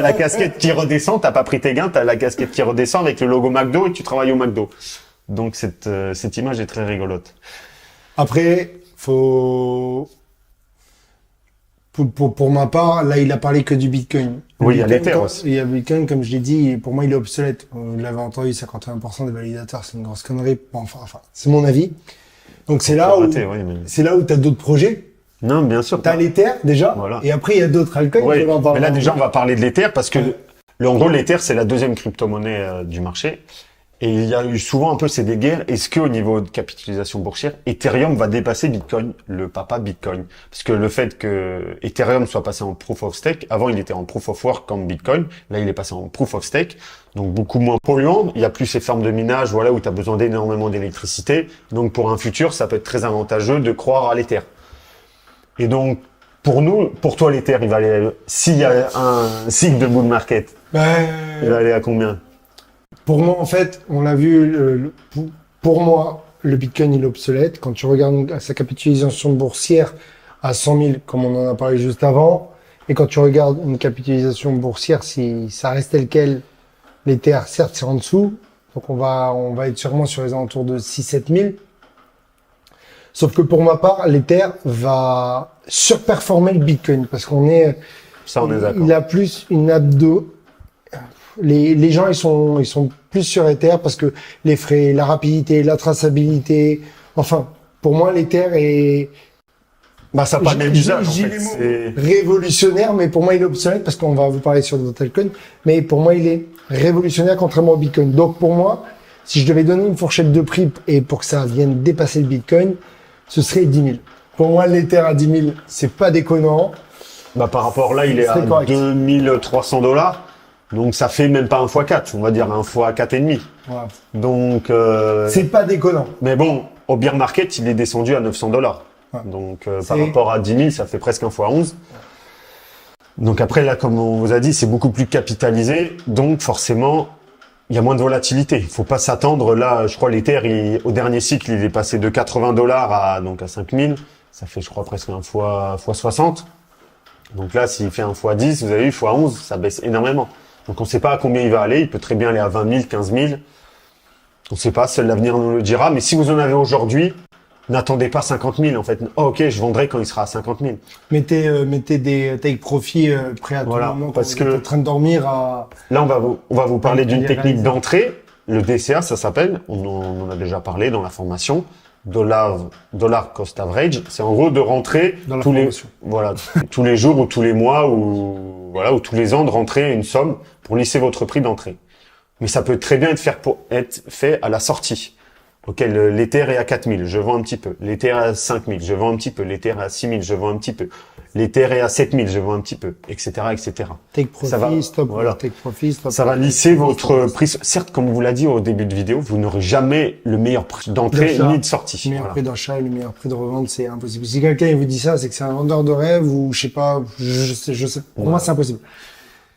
la casquette qui redescend, t'as pas pris tes gains, t'as la casquette qui redescend avec le logo McDo et tu travailles au McDo. Donc cette image est très rigolote. Après, pour ma part, là, il a parlé que du Bitcoin. Oui, il y a l'Ether aussi. Il y a Bitcoin, comme je l'ai dit, pour moi, il est obsolète. Vous l'avez entendu, 51% des validateurs, c'est une grosse connerie. Bon, enfin, c'est mon avis. Donc, c'est là où t'as d'autres projets. Non, bien sûr. T'as l'Ether, déjà. Voilà. Et après, il y a d'autres altcoins. Ouais. Mais là, déjà, on va parler de l'Ether parce que, en gros, l'Ether, c'est la deuxième crypto-monnaie du marché. Et il y a eu souvent un peu ces guerres. Est-ce que au niveau de capitalisation boursière, Ethereum va dépasser Bitcoin, le papa Bitcoin? Parce que le fait que Ethereum soit passé en proof of stake, avant il était en proof of work comme Bitcoin, là il est passé en proof of stake, donc beaucoup moins polluant. Il y a plus ces fermes de minage, voilà, où tu as besoin d'énormément d'électricité. Donc pour un futur, ça peut être très avantageux de croire à l'Ether. Et donc pour toi l'Ether, il va aller, s'il y a un cycle de bull market, il va aller à combien? Pour moi, en fait, on l'a vu, pour moi, le Bitcoin, il est obsolète. Quand tu regardes sa capitalisation boursière à 100 000, comme on en a parlé juste avant, et quand tu regardes une capitalisation boursière, si ça reste tel quel, l'Ether, certes, c'est en dessous. Donc, on va être sûrement sur les alentours de 6-7 000. Sauf que pour ma part, l'Ether va surperformer le Bitcoin parce qu'on est, ça, on est d'accord. Il a plus une abdo. Les gens, ils sont plus sur Ether parce que les frais, la rapidité, la traçabilité. Enfin, pour moi, l'Ether est... Bah, ça n'a pas le même usage, en fait. C'est révolutionnaire, mais pour moi, il est obsolète parce qu'on va vous parler sur d'autres altcoins. Mais pour moi, il est révolutionnaire contrairement au Bitcoin. Donc, pour moi, si je devais donner une fourchette de prix et pour que ça vienne dépasser le Bitcoin, ce serait 10 000. Pour moi, l'Ether à 10 000, c'est pas déconnant. Bah, par rapport là, il est à correct. $2300. Donc, ça fait même pas 1 x 4. On va dire 1 x 4,5. Voilà. Donc, C'est pas déconnant. mais bon, au bear market, il est descendu à $900. Ouais. Donc, par rapport à 10 000, ça fait presque 1 x 11. Donc après, là, comme on vous a dit, c'est beaucoup plus capitalisé. Donc, forcément, il y a moins de volatilité. Il faut pas s'attendre. Là, je crois, l'Ether, au dernier cycle, il est passé de $80 à 5 000. Ça fait, je crois, presque 1 fois 60. Donc là, s'il fait 1 x 10, vous avez vu, x 11, ça baisse énormément. Donc on ne sait pas à combien il va aller. Il peut très bien aller à 20 000, 15 000. On ne sait pas, seul l'avenir nous le dira. Mais si vous en avez aujourd'hui, n'attendez pas 50 000 en fait. Oh, ok, je vendrai quand il sera à 50 000. Mettez des take profit prêts à tout moment parce quand vous êtes en train de dormir à... Là, on va vous parler d'une technique réaliser. d'entrée. Le DCA, ça s'appelle. On en a déjà parlé dans la formation. Dollar cost average. C'est en gros de rentrer Dans la tous les, formation. voilà, tous les jours ou tous les mois ou tous les ans de rentrer une somme pour lisser votre prix d'entrée. Mais ça peut très bien être fait à la sortie. Ok, l'Ether est à 4000, je vends un petit peu. L'Ether est à 5000, je vends un petit peu. l'Ether est à 6000, je vends un petit peu. L'Ether est à 7000, je vends un petit peu, etc., etc. Take profit, Ça va, stop, voilà. take profit, stop. Ça va lisser votre prix. Certes, comme on vous l'a dit au début de vidéo, vous n'aurez jamais le meilleur prix d'entrée D'achat. ni de sortie. Le meilleur Voilà. prix d'achat et le meilleur prix de revente, c'est impossible. Si quelqu'un vous dit ça, c'est que c'est un vendeur de rêve ou je sais pas, je sais. Pour moi, c'est impossible.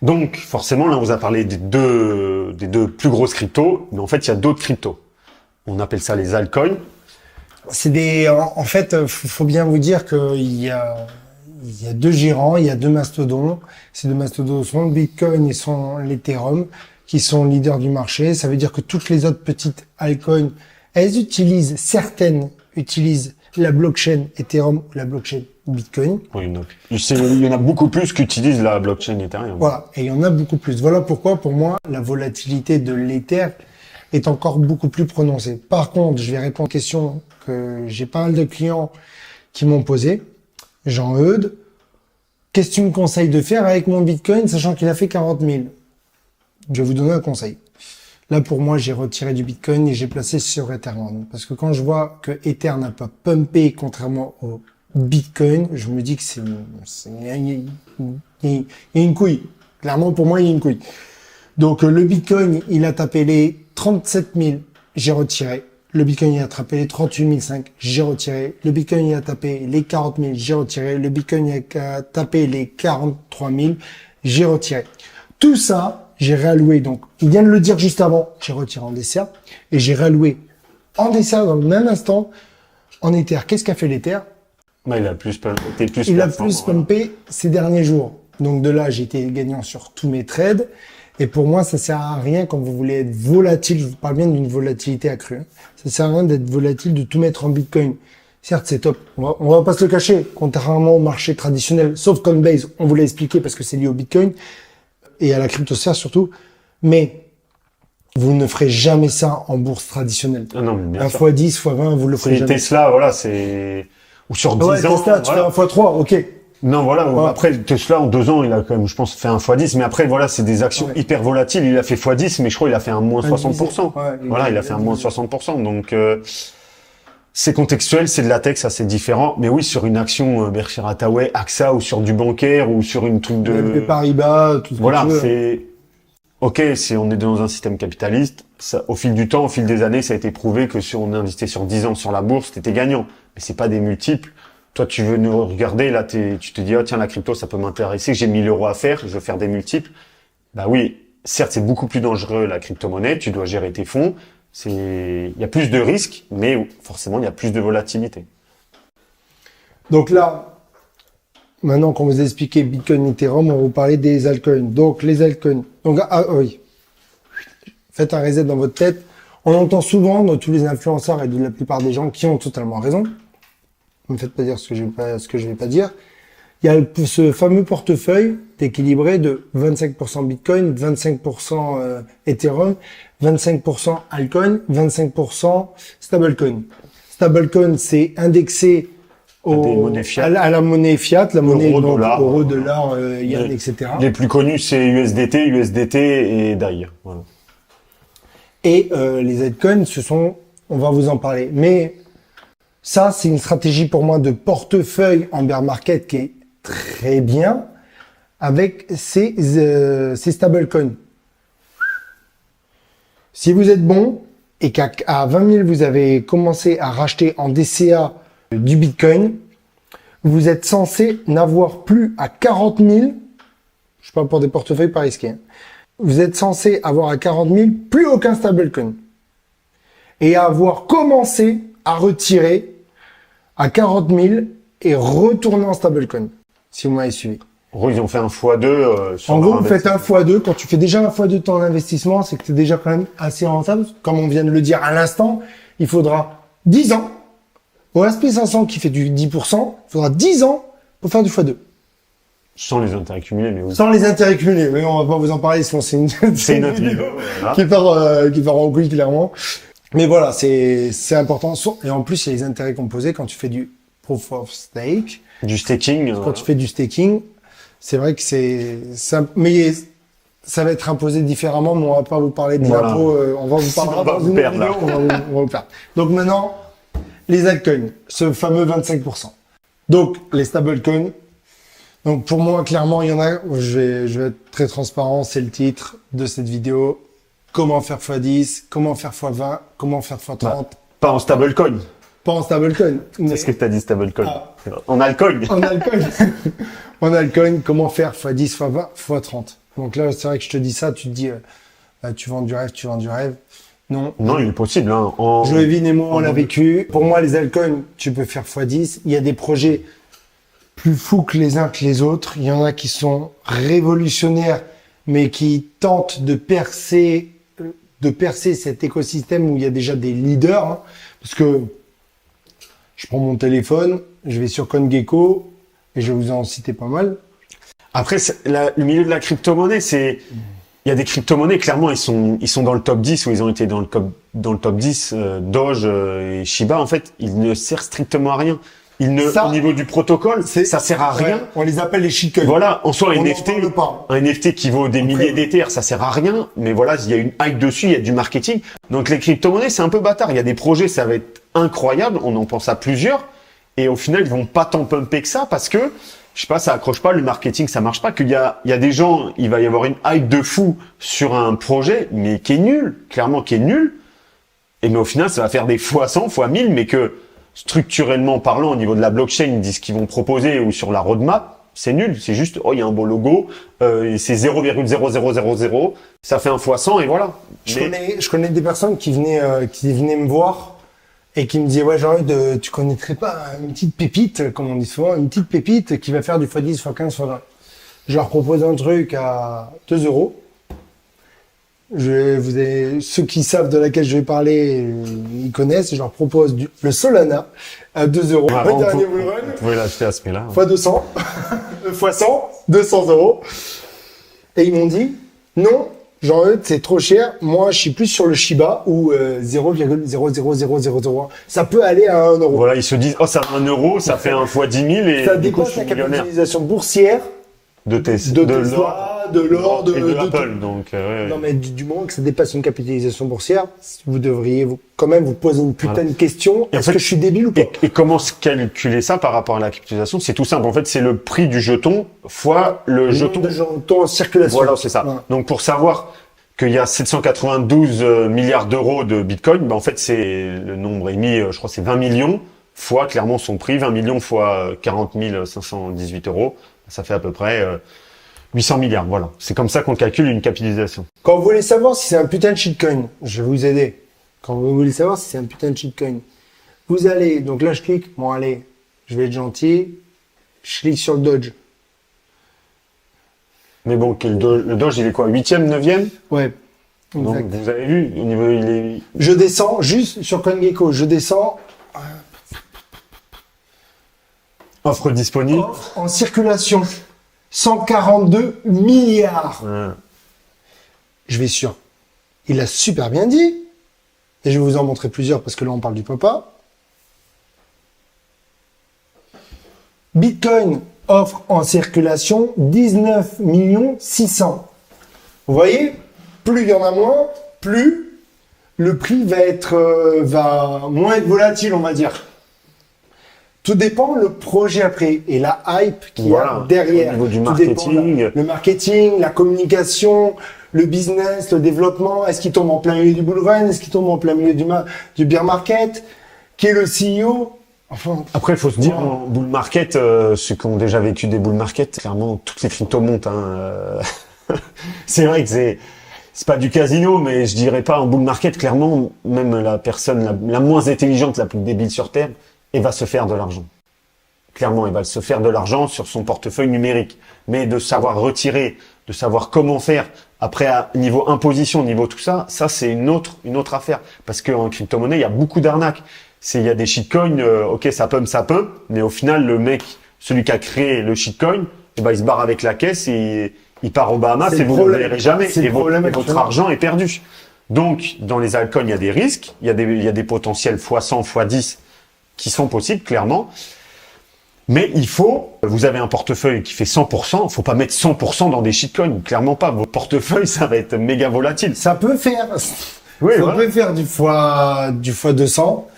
Donc, forcément, là, on vous a parlé des deux plus grosses cryptos, mais en fait, il y a d'autres cryptos. On appelle ça les altcoins. C'est en fait, faut bien vous dire qu'il y a deux gérants, il y a deux mastodons. Ces deux mastodons sont le Bitcoin et sont l'Ethereum, qui sont leaders du marché. Ça veut dire que toutes les autres petites altcoins, certaines utilisent la blockchain Ethereum ou la blockchain Bitcoin. Oui, il y en a beaucoup plus qui utilisent la blockchain Ethereum. Voilà. Et il y en a beaucoup plus. Voilà pourquoi, pour moi, la volatilité de l'Ether est encore beaucoup plus prononcée. Par contre, je vais répondre aux questions que j'ai pas mal de clients qui m'ont posées. Jean-Eudes, qu'est-ce que tu me conseilles de faire avec mon Bitcoin, sachant qu'il a fait 40 000? Je vais vous donner un conseil. Là, pour moi, j'ai retiré du Bitcoin et j'ai placé sur Ethereum. Parce que quand je vois que Ether n'a pas pumpé contrairement au Bitcoin, je me dis que il y a une couille. Clairement, pour moi, il y a une couille. Donc, le Bitcoin, il a tapé les 37 000, j'ai retiré. Le Bitcoin, il a tapé les 38 500, j'ai retiré. Le Bitcoin, il a tapé les 40 000, j'ai retiré. Le Bitcoin, il a tapé les 43 000, j'ai retiré. Tout ça, j'ai réalloué. Donc, il vient de le dire juste avant, j'ai retiré en DCA. Et j'ai réalloué en DCA dans le même instant en Ether. Qu'est-ce qu'a fait l'Ether? Bah, il a plus Il a plus pumpé ces derniers jours. Donc, de là, j'ai été gagnant sur tous mes trades. Et pour moi, ça sert à rien quand vous voulez être volatile. Je vous parle bien d'une volatilité accrue. Hein. Ça sert à rien d'être volatile, de tout mettre en Bitcoin. Certes, c'est top. On va pas se le cacher. Contrairement au marché traditionnel, sauf Coinbase, on vous l'a expliqué parce que c'est lié au Bitcoin et à la cryptosphère surtout. Mais vous ne ferez jamais ça en bourse traditionnelle. Ah non, mais bien 1 sûr. fois 10, fois 20, vous le ferez C'est jamais. Tesla, voilà, c'est, ou sur 10 Ouais, ans. Tesla, tu voilà. fais 1 fois 3, ok. Non, voilà. Ouais. Après, Tesla, en 2 ans, il a quand même, je pense, fait 1 x 10. Mais après, voilà, c'est des actions Ouais. hyper volatiles. Il a fait x 10, mais je crois qu'il a fait un moins 60%. Ouais, Voilà, il a fait un moins 60%. Donc, c'est contextuel, c'est de la tech, ça c'est différent. Mais oui, sur une action Berkshire Hathaway, AXA, ou sur du bancaire, ou sur une truc de... BNP Paribas, tout ce que Voilà, tu veux. c'est... Ok, on est dans un système capitaliste. Ça, au fil du temps, au fil des années, ça a été prouvé que si on investait sur 10 ans sur la bourse, t'étais gagnant. Mais c'est pas des multiples. Toi, tu veux nous regarder, là, tu te dis, oh, tiens, la crypto, ça peut m'intéresser, j'ai 1000 € à faire, je veux faire des multiples. Bah oui, certes, c'est beaucoup plus dangereux, la crypto-monnaie, tu dois gérer tes fonds. Il y a plus de risques, mais forcément, il y a plus de volatilité. Donc là, maintenant qu'on vous a expliqué Bitcoin, Ethereum, on va vous parler des altcoins. Donc les altcoins. Donc oui, faites un reset dans votre tête. On entend souvent de tous les influenceurs et de la plupart des gens qui ont totalement raison. Ne me faites pas dire ce que je vais pas dire. il y a ce fameux portefeuille équilibré de 25% Bitcoin, 25% Ethereum, 25% altcoin, 25% stablecoin. Stablecoin, c'est indexé à la monnaie fiat, la monnaie euro, dollar, yen, etc. Les plus connus, c'est USDT et DAI. Voilà. Et les altcoins, on va vous en parler. Mais ça, c'est une stratégie pour moi de portefeuille en bear market qui est très bien avec ces stablecoins. Si vous êtes bon et qu'à 20 000, vous avez commencé à racheter en DCA du Bitcoin, vous êtes censé n'avoir plus à 40 000, je parle pour des portefeuilles pas risqués, hein, vous êtes censé avoir à 40 000 plus aucun stablecoin et avoir commencé à retirer à 40 000 et retourner en stablecoin, si vous m'avez suivi. En gros, ils ont fait un x2 sur en gros, vous faites un x2. Quand tu fais déjà un x2 de ton investissement, c'est que tu es déjà quand même assez rentable. Comme on vient de le dire à l'instant, il faudra 10 ans. Au SP500 qui fait du 10%, il faudra 10 ans pour faire du x2. Sans les intérêts cumulés, mais oui. Sans les intérêts cumulés. Mais on va pas vous en parler, sinon c'est une autre vidéo voilà. qui part en couille, clairement. Mais voilà, c'est important. Et en plus, il y a les intérêts composés quand tu fais du proof of stake. Du staking. Quand tu fais du staking, c'est vrai que mais ça va être imposé différemment, mais on va pas vous parler de l'impôt, on va vous parler dans une vidéo, on va vous perdre. Donc maintenant, les altcoins, ce fameux 25%. Donc, les stablecoins. Donc, pour moi, clairement, il y en a, je vais être très transparent, c'est le titre de cette vidéo. Comment faire x10, comment faire x20, comment faire x30. Bah, pas en stablecoin. Pas en stablecoin. C'est ce que tu as dit, stablecoin. En altcoin. En altcoin. En altcoin, comment faire x10, x20, x30. Donc là, c'est vrai que je te dis ça, tu te dis, tu vends du rêve. Non. Non, il est possible. Hein. Joëvin et moi, on l'a vécu. Pour moi, les altcoins, tu peux faire x10. Il y a des projets plus fous que les uns que les autres. Il y en a qui sont révolutionnaires, mais qui tentent de percer cet écosystème où il y a déjà des leaders. Hein. Parce que je prends mon téléphone, je vais sur CoinGecko, et je vais vous en citer pas mal. Après, le milieu de la crypto-monnaie, il y a des crypto-monnaies, clairement, ils sont dans le top 10, ou ils ont été dans le top 10, Doge et Shiba, en fait, ils ne servent strictement à rien. Au niveau du protocole, ça sert à rien. Ouais, on les appelle les shitcoins. Voilà, en soi, un NFT qui vaut des milliers d'Ethers, ça sert à rien, mais voilà, il y a une hype dessus, il y a du marketing. Donc les crypto-monnaies, c'est un peu bâtard. Il y a des projets, ça va être incroyable, on en pense à plusieurs, et au final, ils vont pas tant pumper que ça, parce que, je sais pas, ça accroche pas, le marketing, ça marche pas, qu'il y a des gens, il va y avoir une hype de fou sur un projet, mais qui est nul, clairement qui est nul, mais au final, ça va faire des fois 100, fois 1000, mais que, structurellement parlant, au niveau de la blockchain, ils disent qu'ils vont proposer, ou sur la roadmap, c'est nul, c'est juste, il y a un beau logo, c'est 0,0000, ça fait un fois 100 et voilà. Je connais des personnes qui venaient me voir et qui me disaient, ouais, Jean-Eudes, tu connaîtrais pas une petite pépite, comme on dit souvent, une petite pépite qui va faire du x10, x15, x20. Je leur propose un truc à 2 €. Ceux qui savent de laquelle je vais parler, ils connaissent. Je leur propose le Solana à 2 €. Voilà, le dernier bull vous run. pouvez l'acheter à ce prix-là. Fois 200. Fois 100. 200 €. Et ils m'ont dit, non, Jean-Eudes, c'est trop cher. Moi, je suis plus sur le Shiba où 0,00000. Ça peut aller à 1 €. Voilà, ils se disent, ça a 1 €, ça fait un fois 10 000 et ça du coup, dépasse je suis la millionnaire. capitalisation boursière De Tesla, de l'or, de Apple. Donc, ouais. Non, mais du moment que ça dépasse une capitalisation boursière, vous devriez quand même vous poser une putain de question. Est-ce que je suis débile ou pas? Et comment se calculer ça par rapport à la capitalisation? C'est tout simple. En fait, c'est le prix du jeton fois le jeton. De jeton en circulation. Voilà, c'est ça. Ouais. Donc, pour savoir qu'il y a 792 milliards d'euros de Bitcoin, en fait, c'est le nombre émis, je crois, c'est 20 millions fois clairement son prix, 20 millions fois 40 518 €. Ça fait à peu près 800 milliards, voilà. C'est comme ça qu'on calcule une capitalisation. Quand vous voulez savoir si c'est un putain de shitcoin, je vais vous aider. Quand vous voulez savoir si c'est un putain de shitcoin, vous allez, donc là je clique, bon allez, je vais être gentil, je clique sur le Doge. Mais bon, le Doge, il est quoi, 8e, 9e? Ouais. Donc, Exact. vous avez vu, au niveau, il est... Je descends, juste sur CoinGecko, je descends. Offre disponible. Offre en circulation. 142 milliards. Je vais sur. Il a super bien dit. Et je vais vous en montrer plusieurs parce que là, on parle du papa. Bitcoin offre en circulation 19 600 000. Vous voyez, plus il y en a moins, plus le prix va moins être volatile, on va dire. Tout dépend le projet après et la hype qu'il y a derrière. Au niveau du Tout marketing. dépend, le marketing, la communication, le business, le développement. Est-ce qu'il tombe en plein milieu du bull run? Est-ce qu'il tombe en plein milieu du bear market? Qui est le CEO? Enfin, après, il faut se dire, en bull market, ceux qui ont déjà vécu des bull market, clairement, toutes les cryptos montent. C'est vrai que c'est pas du casino, mais je dirais pas en bull market, clairement, même la personne la moins intelligente, la plus débile sur Terre, elle va se faire de l'argent. Clairement, elle va se faire de l'argent sur son portefeuille numérique. Mais de savoir retirer, de savoir comment faire, après, à niveau imposition, niveau tout ça, c'est une autre affaire. Parce qu'en crypto-monnaie, il y a beaucoup d'arnaques. Il y a des shitcoins, ok, ça peut, mais au final, le mec, celui qui a créé le shitcoin, il se barre avec la caisse et il part aux Bahamas et vous ne le verrez jamais. Et votre argent est perdu. Donc, dans les altcoins, il y a des risques, il y a des potentiels x100, x10 qui sont possibles, clairement. Mais vous avez un portefeuille qui fait 100%, faut pas mettre 100% dans des shitcoins, clairement pas. Votre portefeuille, ça va être méga volatile. Ça peut faire, peut faire du fois 200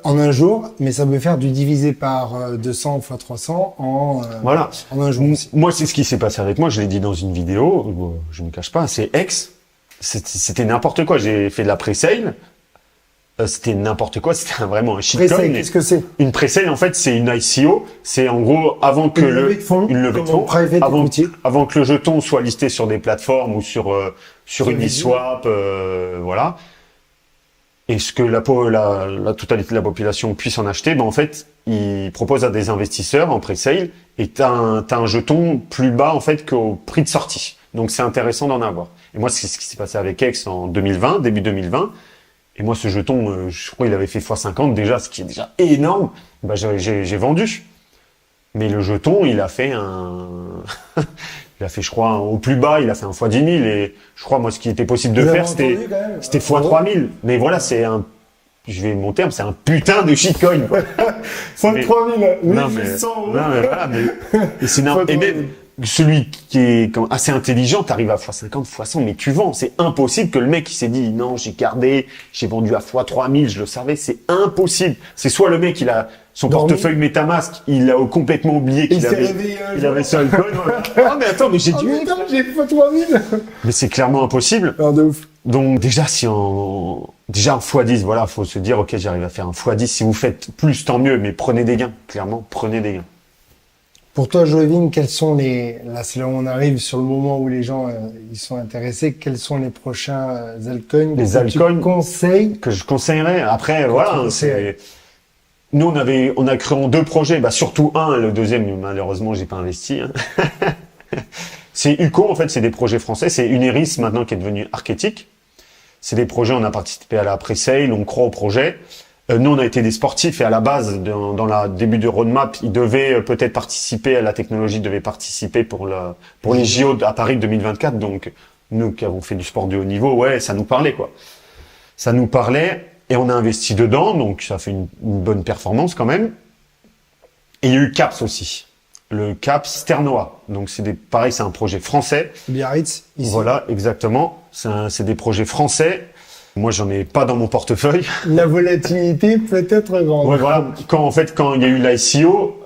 en un jour, mais ça peut faire du divisé par 200 fois 300 en un jour. Moi, c'est ce qui s'est passé avec moi, je l'ai dit dans une vidéo, je ne cache pas, c'est X, c'était n'importe quoi. J'ai fait de la pre-sale. C'était n'importe quoi, c'était vraiment un shitcoin. Pre-sale, qu'est-ce que c'est? Une pre-sale, en fait, c'est une ICO. C'est en gros avant que une levée de fonds, avant que le jeton soit listé sur des plateformes ou sur Uniswap, voilà. Et ce que la totalité de la population puisse en acheter, en fait, il propose à des investisseurs en pre-sale et t'as un jeton plus bas, en fait, qu'au prix de sortie. Donc, c'est intéressant d'en avoir. Et moi, c'est ce qui s'est passé avec X en 2020, début 2020. Et moi, ce jeton, je crois qu'il avait fait x50 déjà, ce qui est déjà énorme. J'ai vendu. Mais le jeton, il a fait, je crois, au plus bas, il a fait un x10 000. Et je crois, moi, ce qui était possible de faire, c'était x3000. Mais voilà, je vais mon terme, c'est un putain de shitcoin. x3000, 1800 euros. Non, mais voilà, et c'est et même, celui qui est assez intelligent, t'arrives à x50, x100, mais tu vends. C'est impossible que le mec, il s'est dit, non, j'ai gardé, j'ai vendu à x3000, je le savais, c'est impossible. C'est soit le mec, il a son portefeuille MetaMask, il a complètement oublié qu'il avait ça le code. Ah, mais attends, mais j'ai dit, j'ai x3000. Mais c'est clairement impossible. Alors, de ouf. Donc, déjà en x10, voilà, faut se dire, ok, j'arrive à faire un x10. Si vous faites plus, tant mieux, mais prenez des gains. Clairement, prenez des gains. Pour toi, Joevin, quels sont là, c'est là où on arrive sur le moment où les gens, ils sont intéressés, quels sont les prochains altcoins que je conseillerais. Après, voilà, nous, on a créé en 2 projets, surtout un, le deuxième, malheureusement, j'ai pas investi, hein. C'est UCO, en fait, c'est des projets français, c'est Uneris, maintenant, qui est devenu Archetic. C'est des projets, on a participé à la pre-sale, on croit au projet. Nous, on a été des sportifs et à la base, dans la début de roadmap, ils devaient peut-être participer à la technologie, devait participer pour les JO à Paris 2024. Donc, nous qui avons fait du sport de haut niveau, ouais, ça nous parlait, quoi. Ça nous parlait et on a investi dedans, donc ça fait une bonne performance quand même. Et il y a eu CAPS aussi. Le CAPS Sternoa. Donc, pareil, c'est un projet français. Biarritz, ici. Voilà, exactement. C'est des projets français. Moi, j'en ai pas dans mon portefeuille. La volatilité peut être grande. Ouais, voilà. Quand il y a eu l'ICO,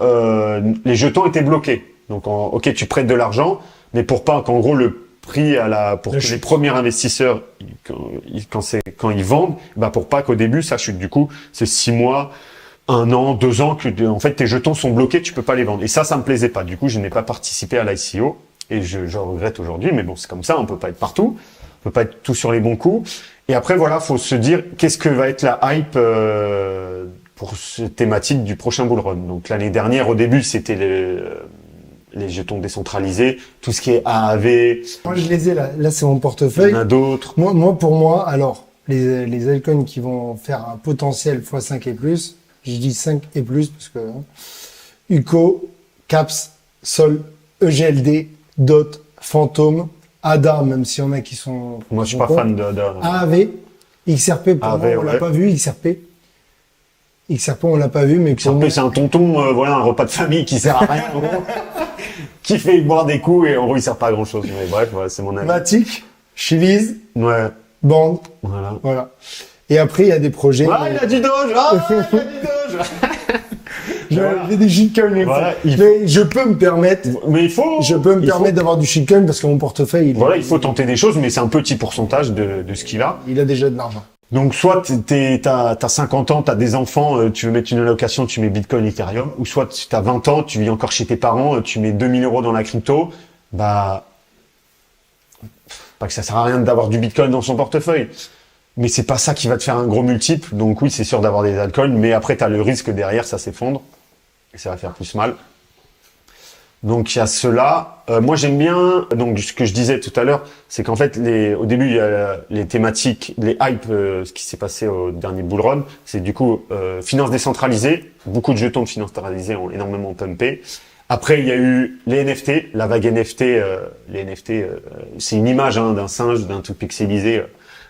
les jetons étaient bloqués. Donc, ok, tu prêtes de l'argent, mais pour pas qu'en gros le prix pour que les premiers investisseurs, quand ils vendent, pour pas qu'au début ça chute. Du coup, c'est 6 mois, 1 an, 2 ans que en fait tes jetons sont bloqués, tu peux pas les vendre. Et ça me plaisait pas. Du coup, je n'ai pas participé à l'ICO et je regrette aujourd'hui. Mais bon, c'est comme ça, on peut pas être partout, on peut pas être tout sur les bons coups. Et après, voilà, faut se dire qu'est-ce que va être la hype pour cette thématique du prochain bull run. Donc l'année dernière, au début, c'était les jetons décentralisés, tout ce qui est AAV. Moi, je les ai là. Là, c'est mon portefeuille. Il y en a d'autres. Pour moi, alors, les altcoins qui vont faire un potentiel x5 et plus, je dis 5 et plus parce que UCO, CAPS, SOL, EGLD, DOT, Fantôme, ADA, même s'il y en a qui sont... Moi, je suis pas fan de... AAV, XRP, pour moi, on l'a pas vu, XRP. XRP, on l'a pas vu, mais pour XRP, moi... c'est un tonton, voilà, un repas de famille qui sert à rien, en gros. Qui fait boire des coups et en gros, il sert pas à grand chose. Mais bref, voilà, c'est mon avis. Matic, Chili's, Ouais. Band, Voilà. Et après, il y a des projets... Ah, il a du Doge! Ah, il a du Doge! J'ai des shitcoins, Voilà, mais je peux me permettre... Mais il faut... Je peux me permettre d'avoir du shitcoin parce que mon portefeuille... Il faut tenter des choses, mais c'est un petit pourcentage de ce qu'il a. Il a déjà de l'argent. Donc, soit t'as 50 ans, t'as des enfants, tu veux mettre une allocation, tu mets Bitcoin, Ethereum, ou soit t'as 20 ans, tu vis encore chez tes parents, tu mets 2000 € dans la crypto, bah, pas que ça sert à rien d'avoir du Bitcoin dans son portefeuille. Mais c'est pas ça qui va te faire un gros multiple. Donc oui, c'est sûr d'avoir des altcoins, mais après t'as le risque derrière, ça s'effondre. Et ça va faire plus mal. Donc il y a cela. Moi j'aime bien, donc ce que je disais tout à l'heure, c'est qu'en fait au début il y a les thématiques, les hypes, ce qui s'est passé au dernier bull run, c'est du coup finance décentralisée, beaucoup de jetons de finance décentralisée ont énormément pumpé. Après il y a eu les NFT, la vague NFT, les NFT, c'est une image d'un singe, d'un truc pixelisé,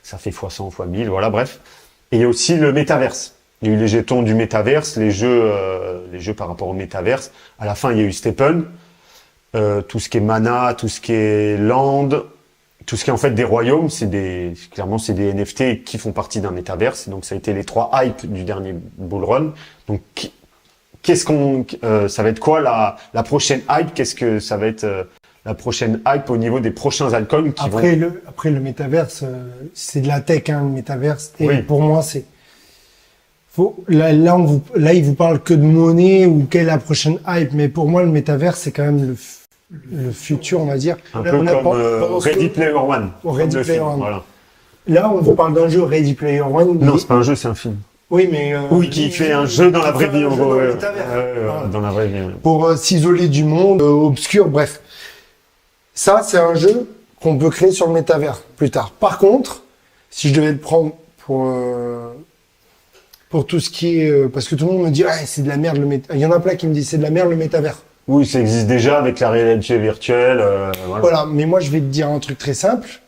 ça fait x100, x1000, voilà bref. Et il y a aussi le métaverse. Il y a eu les jetons du métaverse, les jeux par rapport au métaverse. À la fin il y a eu Stephen. Tout ce qui est mana, tout ce qui est land, tout ce qui est en fait des royaumes, clairement c'est des NFT qui font partie d'un métaverse. Donc ça a été les 3 hypes du dernier bull run. Donc ça va être quoi la prochaine hype? Qu'est-ce que ça va être la prochaine hype au niveau des prochains altcoins qui Après le métaverse, c'est de la tech, hein, le métaverse. Et oui. pour moi c'est là il vous parle que de monnaie ou quelle est la prochaine hype, mais pour moi le métaverse c'est quand même le futur, on va dire. Un peu comme Ready Player One. Ready Player One. Voilà. Là, on vous parle d'un jeu Ready Player One. Non, c'est pas un jeu, c'est un film. Oui, mais... oui, qui fait un jeu dans la vraie vie, en gros. Dans la vraie vie. Pour s'isoler du monde obscur, bref. Ça, c'est un jeu qu'on peut créer sur le métavers plus tard. Par contre, si je devais le prendre pour tout ce qui est... parce que tout le monde me dit, ah, c'est de la merde le métavers. Il y en a plein qui me disent, c'est de la merde le métavers. Oui, ça existe déjà avec la réalité virtuelle. Voilà, mais moi je vais te dire un truc très simple.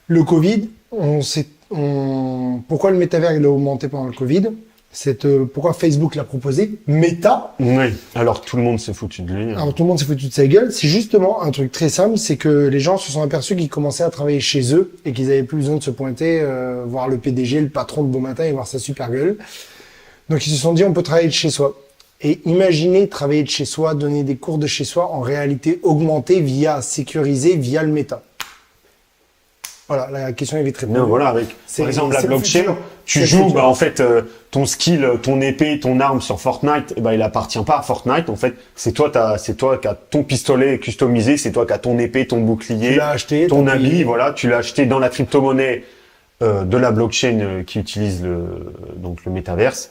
Le Covid, pourquoi le métavers il a augmenté pendant le Covid? Pourquoi Facebook l'a proposé? Meta. Oui. Alors tout le monde s'est foutu de lui. Alors tout le monde s'est foutu de sa gueule. C'est justement un truc très simple, c'est que les gens se sont aperçus qu'ils commençaient à travailler chez eux et qu'ils avaient plus besoin de se pointer, voir le PDG, le patron de beau matin et voir sa super gueule. Donc ils se sont dit on peut travailler de chez soi. Et imaginez travailler de chez soi, donner des cours de chez soi en réalité augmentée sécurisé via le méta. Voilà, la question est vite répondue. Non, voilà, par exemple la blockchain, tu joues, en fait, ton skill, ton épée, ton arme sur Fortnite, il appartient pas à Fortnite. En fait, c'est toi qui as ton pistolet customisé, c'est toi qui as ton épée, ton bouclier, tu l'as acheté, ton habit, voilà, tu l'as acheté dans la crypto-monnaie de la blockchain qui utilise le métaverse.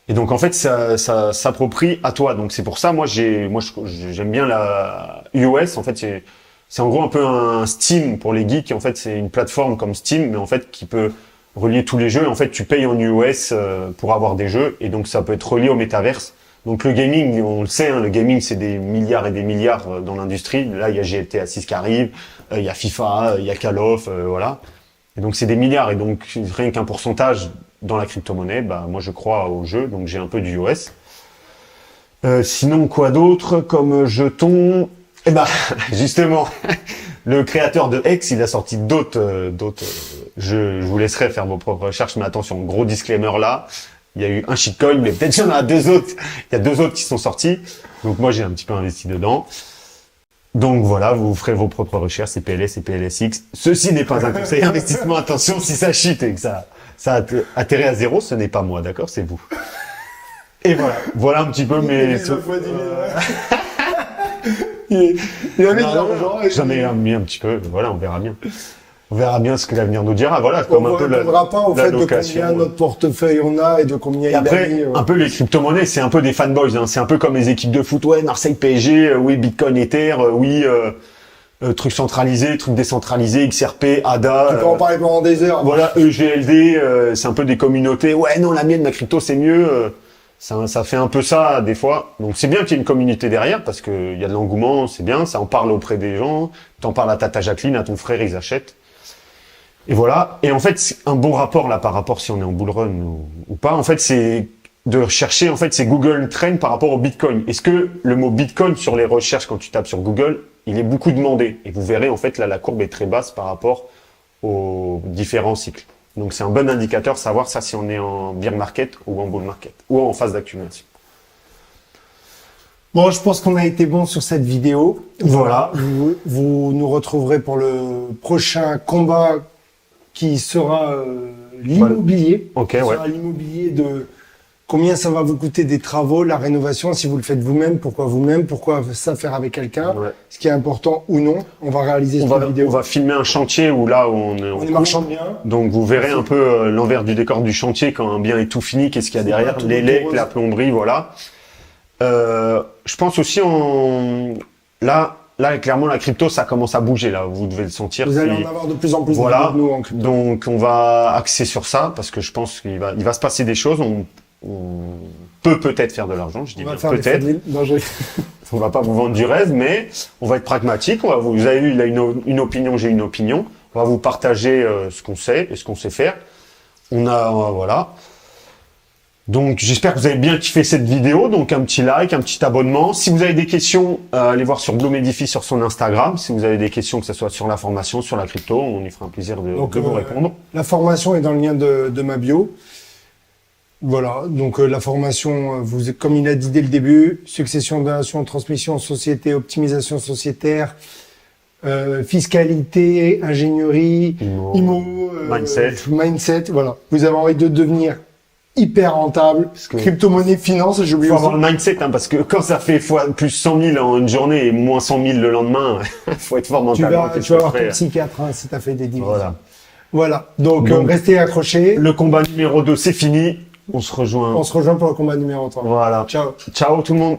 Et donc en fait ça s'approprie à toi. Donc c'est pour ça moi j'aime bien la iOS. En fait c'est en gros un peu un Steam pour les geeks. En fait c'est une plateforme comme Steam mais en fait qui peut relier tous les jeux. En fait tu payes en iOS pour avoir des jeux et donc ça peut être relié au métaverse. Donc le gaming, on le sait, hein, le gaming c'est des milliards et des milliards dans l'industrie. Là il y a GTA 6 qui arrive, il y a FIFA, il y a Call of, voilà. Et donc c'est des milliards et donc rien qu'un pourcentage dans la crypto-monnaie, moi je crois au jeu, donc j'ai un peu du US. Sinon quoi d'autre comme jeton? Justement, le créateur de X, il a sorti d'autres. Je vous laisserai faire vos propres recherches, mais attention, gros disclaimer là. Il y a eu un shitcoin, mais peut-être qu'il y en a 2 autres. Il y a 2 autres qui sont sortis. Donc moi j'ai un petit peu investi dedans. Donc voilà, vous ferez vos propres recherches, c'est PLS et PLSX. Ceci n'est pas un conseil d'investissement. Attention, si ça chute et que ça atterrit à 0, ce n'est pas moi, d'accord, c'est vous. Et voilà un petit peu mes... Il a mis de l'argent. J'en ai mis un petit peu, voilà, on verra bien. On verra bien ce que l'avenir nous dira. Voilà, comme un peu la pas au fait de combien notre portefeuille on a et de combien il a mis. Après, un peu les crypto-monnaies, c'est un peu des fanboys. Hein. C'est un peu comme les équipes de foot. Ouais, Marseille, PSG, oui, Bitcoin, Ether, oui, truc centralisé, truc décentralisé, XRP, ADA. Tu peux en parler pendant des heures. Voilà, EGLD, c'est un peu des communautés. Ouais, non, la mienne, ma crypto, c'est mieux. Ça fait un peu ça des fois. Donc c'est bien qu'il y ait une communauté derrière parce qu'il y a de l'engouement, c'est bien, ça en parle auprès des gens. T'en parles à tata Jacqueline, à ton frère, ils achètent. Et voilà. Et en fait, c'est un bon rapport là par rapport si on est en bull run ou pas. En fait, c'est de rechercher, en fait, c'est Google Trend par rapport au Bitcoin. Est-ce que le mot Bitcoin sur les recherches quand tu tapes sur Google, il est beaucoup demandé. Et vous verrez, en fait, là, la courbe est très basse par rapport aux différents cycles. Donc c'est un bon indicateur, savoir ça si on est en bear market ou en bull market, ou en phase d'accumulation. Bon, je pense qu'on a été bon sur cette vidéo. Voilà. Vous nous retrouverez pour le prochain combat qui sera l'immobilier. Ok, Qui ouais. sera l'immobilier de combien ça va vous coûter des travaux, la rénovation, si vous le faites vous-même, pourquoi ça faire avec quelqu'un, Ouais. ce qui est important ou non. On va réaliser cette vidéo. On va filmer un chantier où là où on On est court. marchand bien. Donc vous verrez un peu l'envers du décor du chantier quand un bien est tout fini, qu'est-ce qu'il y a derrière, tout les legs, rose. la plomberie, voilà. Je pense aussi là clairement la crypto ça commence à bouger là, vous devez le sentir. Vous allez en avoir de plus en plus Voilà. de nous en crypto. Donc on va axer sur ça parce que je pense qu'il va se passer des choses. On peut-être faire de l'argent, je dis On va bien faire des peut-être. fadrilles. Non, On va pas vous vendre du rêve, mais on va être pragmatique. Vous avez eu, il a une opinion, j'ai une opinion. On va vous partager ce qu'on sait et ce qu'on sait faire. Voilà. Donc j'espère que vous avez bien kiffé cette vidéo. Donc un petit like, un petit abonnement. Si vous avez des questions, allez voir sur Bloomedify sur son Instagram. Si vous avez des questions, que ce soit sur la formation, sur la crypto, on y fera un plaisir de vous répondre. La formation est dans le lien de ma bio. Voilà, donc la formation, comme il a dit dès le début, succession, donation, transmission, société, optimisation sociétaire, fiscalité, ingénierie, mindset, voilà. Vous avez envie de devenir hyper rentable, crypto-monnaie, finance, j'ai oublié. Il faut avoir le mindset, hein, parce que quand ça fait plus 100 000 en une journée et moins 100 000 le lendemain, faut être fort mentalement. Tu vas avoir ton psychiatre hein, si tu as fait des dividendes. Voilà. Donc restez accrochés. Le combat numéro 2, c'est fini. On se rejoint. On se rejoint pour le combat numéro 3. Voilà. Ciao. Ciao tout le monde.